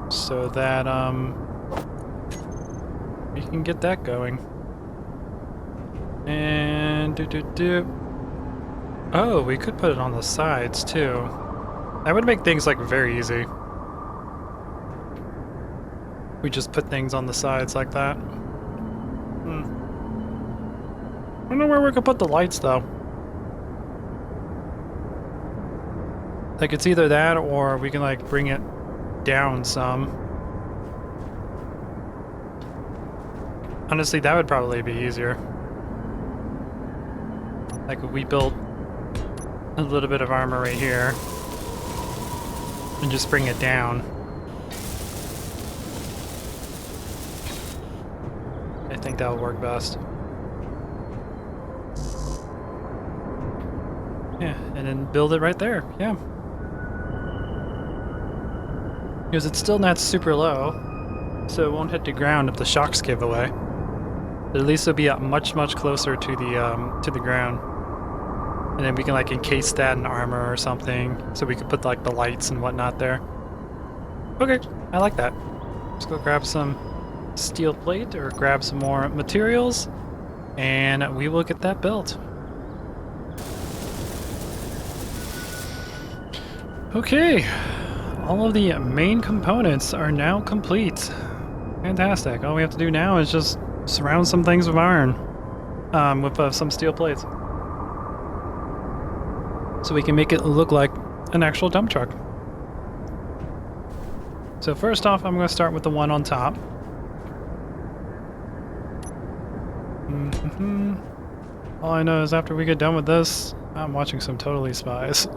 Speaker 2: So that we can get that going. And oh, we could put it on the sides too. That would make things like very easy. We just put things on the sides like that. I don't know where we could put the lights though. Like it's either that or we can like bring it down some. Honestly, that would probably be easier. Like if we built a little bit of armor right here and just bring it down. I think that would work best. Yeah, and then build it right there. Yeah. Because it's still not super low, so it won't hit the ground if the shocks give away. But at least it'll be up much closer to the ground, and then we can like encase that in armor or something, so we could put like the lights and whatnot there. Okay, I like that. Let's go grab some steel plate or grab some more materials, and we will get that built. Okay. All of the main components are now complete. Fantastic. All we have to do now is just surround some things with iron, with some steel plates. So we can make it look like an actual dump truck. So first off, I'm going to start with the one on top. All I know is after we get done with this, I'm watching some Totally Spies.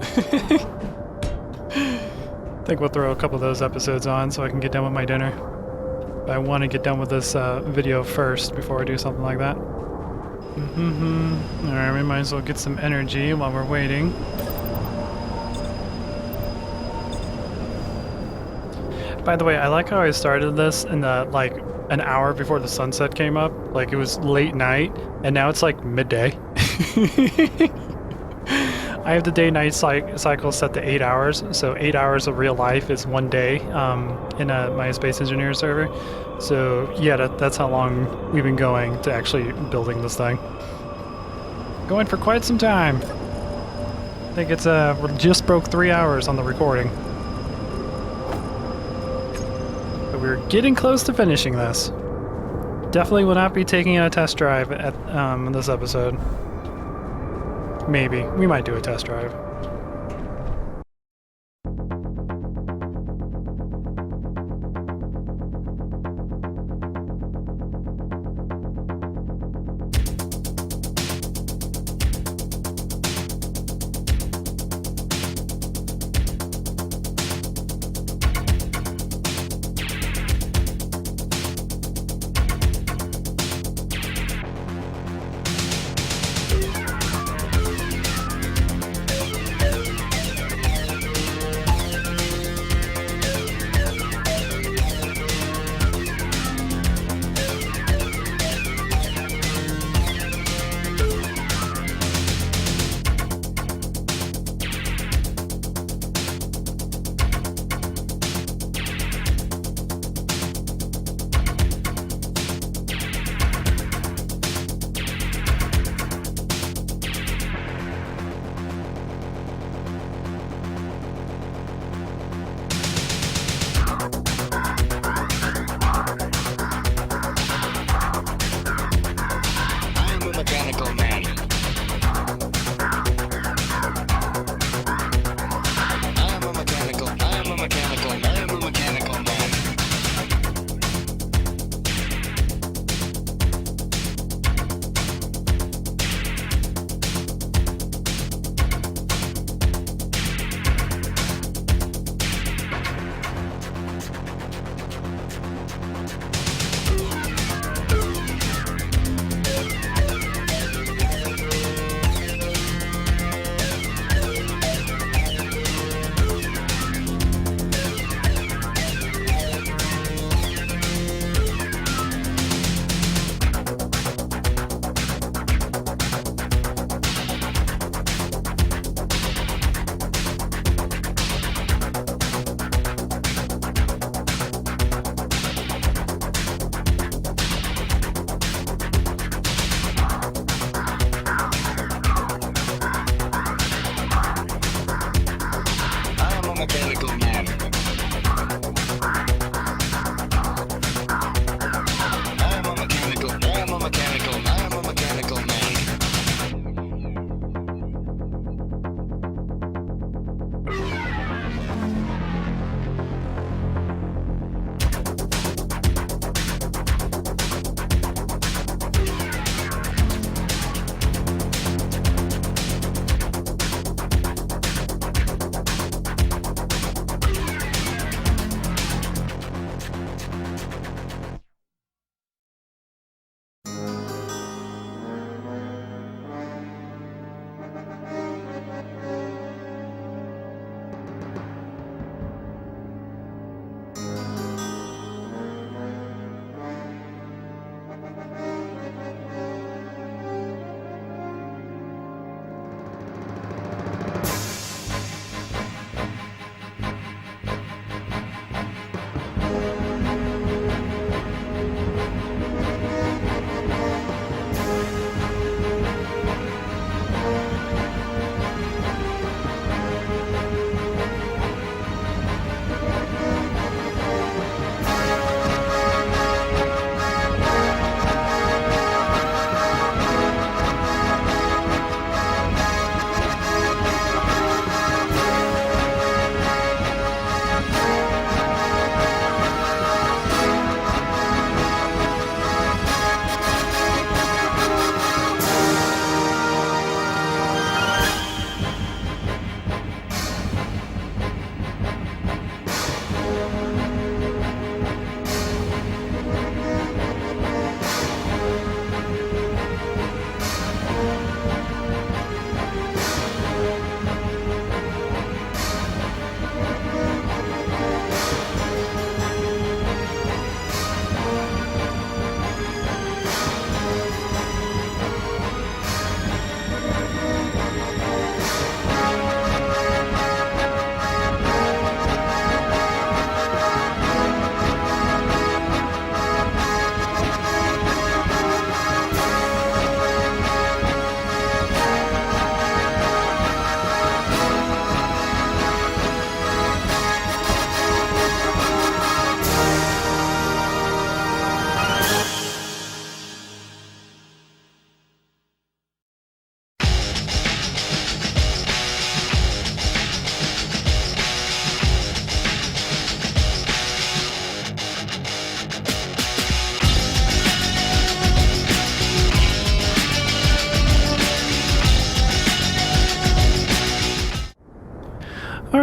Speaker 2: I think we'll throw a couple of those episodes on so I can get done with my dinner. But I want to get done with this video first before I do something like that. Alright, we might as well get some energy while we're waiting. By the way, I like how I started this in the, like, an hour before the sunset came up. Like, it was late night, and now it's like midday. I have the day-night cycle set to 8 hours, so 8 hours of real life is 1 day in my Space Engineer server. So yeah, that's how long we've been going to actually building this thing. Going for quite some time. I think it's we just broke 3 hours on the recording. But we're getting close to finishing this. Definitely will not be taking a test drive at this episode. Maybe. We might do a test drive.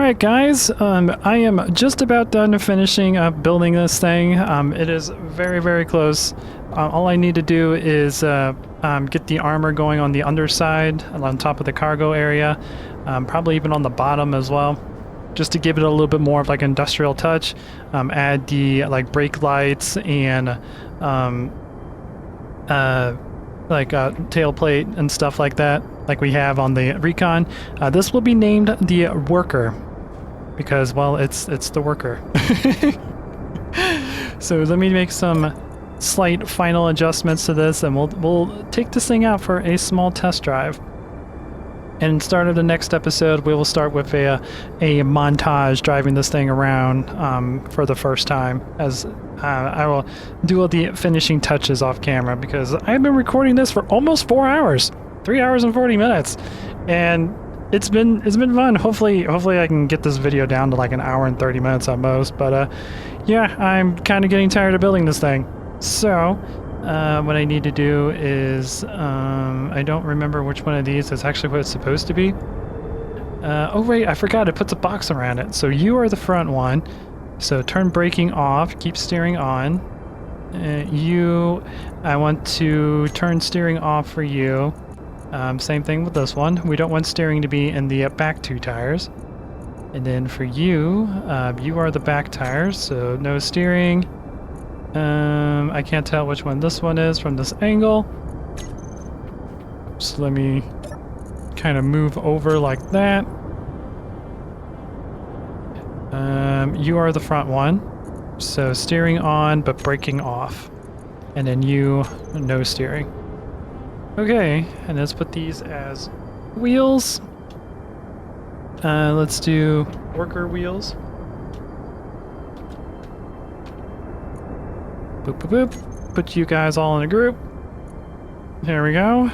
Speaker 2: Alright guys, I am just about done finishing up building this thing. It is very, very close. All I need to do is get the armor going on the underside, on top of the cargo area, probably even on the bottom as well, just to give it a little bit more of like industrial touch. Add the like brake lights and tailplate and stuff like that, like we have on the Recon. This will be named the Worker because, well, it's the Worker. So let me make some slight final adjustments to this, and we'll take this thing out for a small test drive. And start of the next episode, we will start with a montage driving this thing around for the first time, as I will do all the finishing touches off camera, because I've been recording this for almost 4 hours, 3 hours and 40 minutes, and it's been fun. Hopefully I can get this video down to like an hour and 30 minutes at most. But yeah, I'm kind of getting tired of building this thing. So what I need to do is I don't remember which one of these is actually what it's supposed to be. Oh wait, I forgot, it puts a box around it. So you are the front one. So turn braking off, keep steering on. I want to turn steering off for you. Same thing with this one. We don't want steering to be in the back two tires. And then for you, you are the back tires, so no steering. I can't tell which one this one is from this angle. So let me kind of move over like that. You are the front one, so steering on but braking off. And then you, no steering. Okay, and let's put these as wheels. Let's do worker wheels. Boop, boop, boop. Put you guys all in a group. There we go.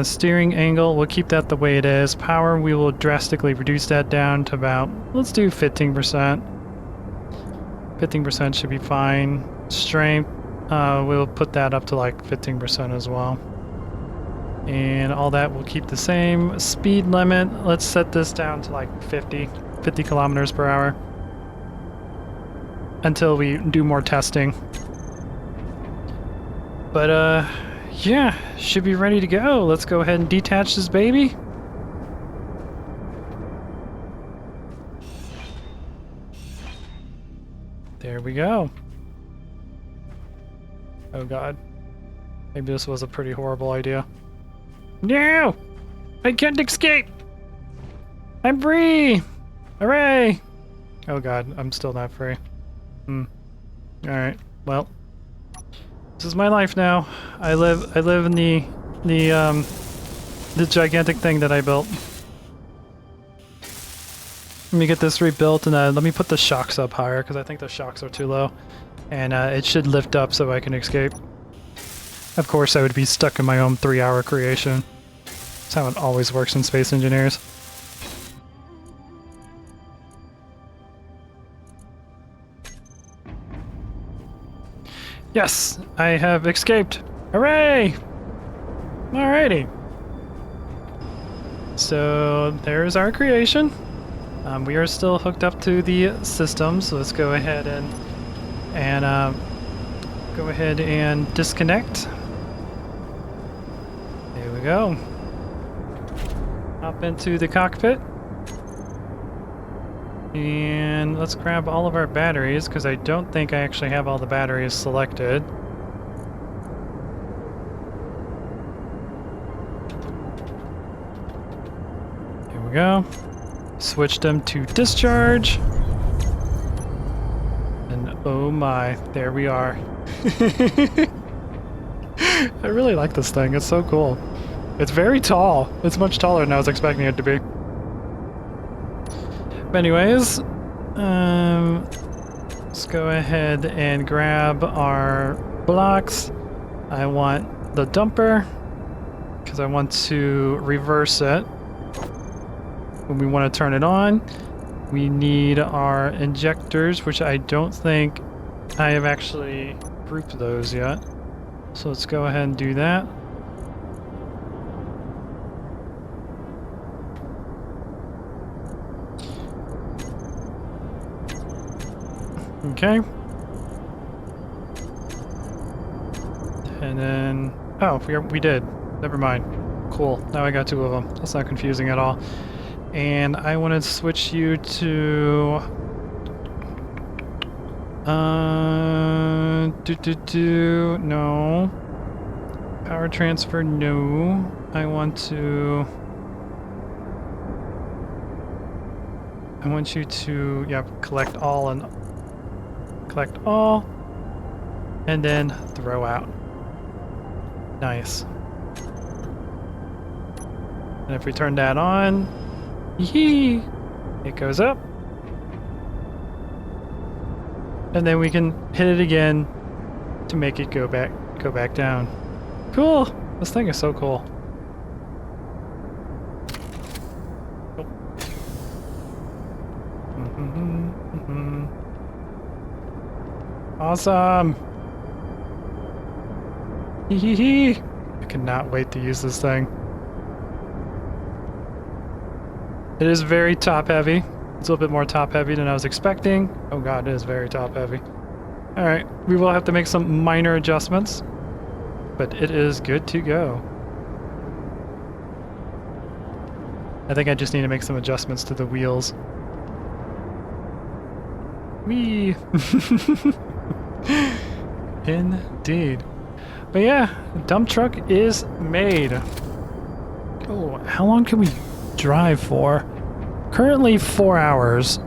Speaker 2: Steering angle, we'll keep that the way it is. Power, we will drastically reduce that down to about, let's do 15%. 15% should be fine. Strength, we'll put that up to like 15% as well. And all that will keep the same. Speed limit, let's set this down to like 50 kilometers per hour until we do more testing. But yeah, should be ready to go. Let's go ahead and detach this baby. There we go. Oh god. Maybe this was a pretty horrible idea. No! I can't escape! I'm free! Hooray! Oh god, I'm still not free. Alright, well. This is my life now. I live in the gigantic thing that I built. Let me get this rebuilt, and let me put the shocks up higher, because I think the shocks are too low. And it should lift up so I can escape. Of course, I would be stuck in my own 3-hour creation. That's how it always works in Space Engineers. Yes! I have escaped! Hooray! Alrighty. So, there's our creation. We are still hooked up to the system, so let's go ahead and disconnect. There we go. Hop into the cockpit. And let's grab all of our batteries, because I don't think I actually have all the batteries selected. Here we go. Switch them to discharge. And oh my, there we are. I really like this thing, it's so cool. It's very tall. It's much taller than I was expecting it to be. But anyways, let's go ahead and grab our blocks. I want the dumper, because I want to reverse it. When we want to turn it on, we need our injectors, which I don't think I have actually grouped those yet. So let's go ahead and do that. Okay. And then, oh, we did. Never mind. Cool. Now I got two of them. That's not confusing at all. And I want to switch you to no. Power transfer, no. I want you to, collect all and then throw out. Nice. And if we turn that on, yee, it goes up. And then we can hit it again to make it go back down. Cool. This thing is so cool. Awesome. Hee. I cannot wait to use this thing. It is very top heavy. It's a little bit more top heavy than I was expecting. Oh god, it is very top heavy. Alright, we will have to make some minor adjustments, but it is good to go. I think I just need to make some adjustments to the wheels. Whee! Indeed. But yeah, dump truck is made. Oh, how long can we drive for? Currently 4 hours.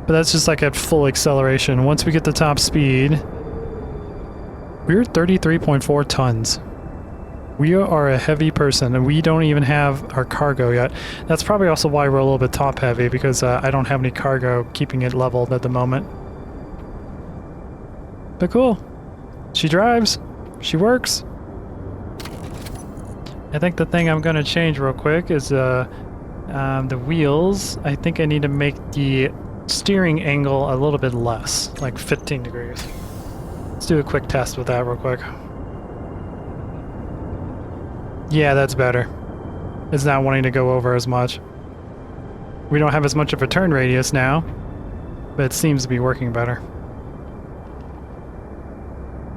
Speaker 2: But that's just like at full acceleration. Once we get the top speed, we're 33.4 tons. We are a heavy person, and we don't even have our cargo yet. That's probably also why we're a little bit top heavy, because I don't have any cargo keeping it leveled at the moment. But cool. She drives. She works. I think the thing I'm going to change real quick is the wheels. I think I need to make the steering angle a little bit less, like 15 degrees. Let's do a quick test with that real quick. Yeah, that's better. It's not wanting to go over as much. We don't have as much of a turn radius now, but it seems to be working better.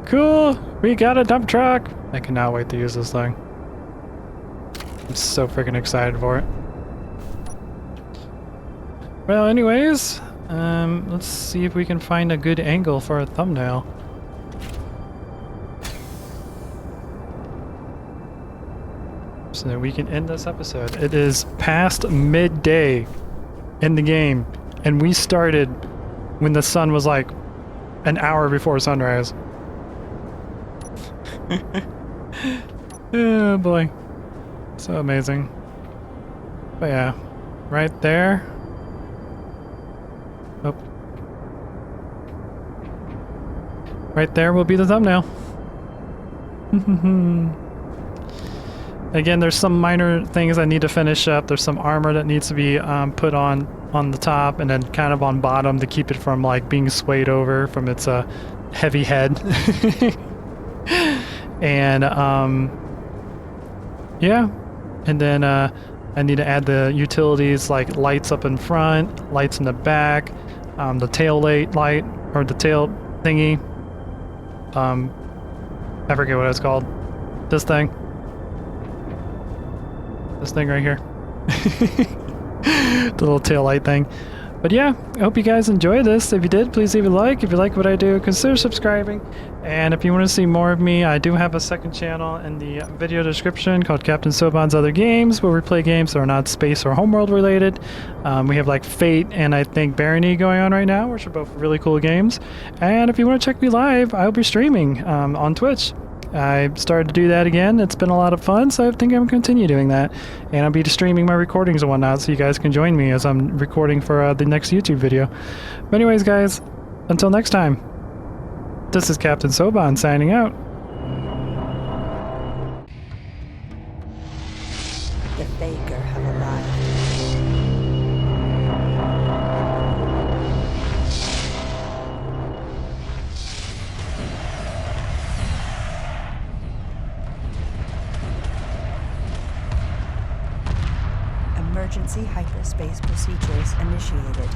Speaker 2: Cool! We got a dump truck! I cannot wait to use this thing. I'm so freaking excited for it. Well, anyways, let's see if we can find a good angle for a thumbnail. So that we can end this episode. It is past midday in the game, and we started when the sun was like an hour before sunrise. Oh boy. So amazing. But yeah, right there. Oh. Right there will be the thumbnail. Again, there's some minor things I need to finish up. There's some armor that needs to be put on the top and then kind of on bottom to keep it from like being swayed over from its heavy head. And yeah, and then I need to add the utilities like lights up in front, lights in the back, the tail light or the tail thingy. I forget what it's called. This thing right here. The little tail light thing. But yeah, I hope you guys enjoy this. If you did, please leave a like. If you like what I do, consider subscribing. And if you want to see more of me, I do have a second channel in the video description called Captain Soban's Other Games, where we play games that are not space or homeworld related. We have like Fate and I think Barony going on right now, which are both really cool games. And if you want to check me live, I'll be streaming on Twitch. I started to do that again. It's been a lot of fun, so I think I'm going to continue doing that. And I'll be streaming my recordings and whatnot, so you guys can join me as I'm recording for the next YouTube video. But anyways, guys, until next time, this is Captain Soban signing out.
Speaker 6: The Faker have arrived. Emergency hyperspace procedures initiated.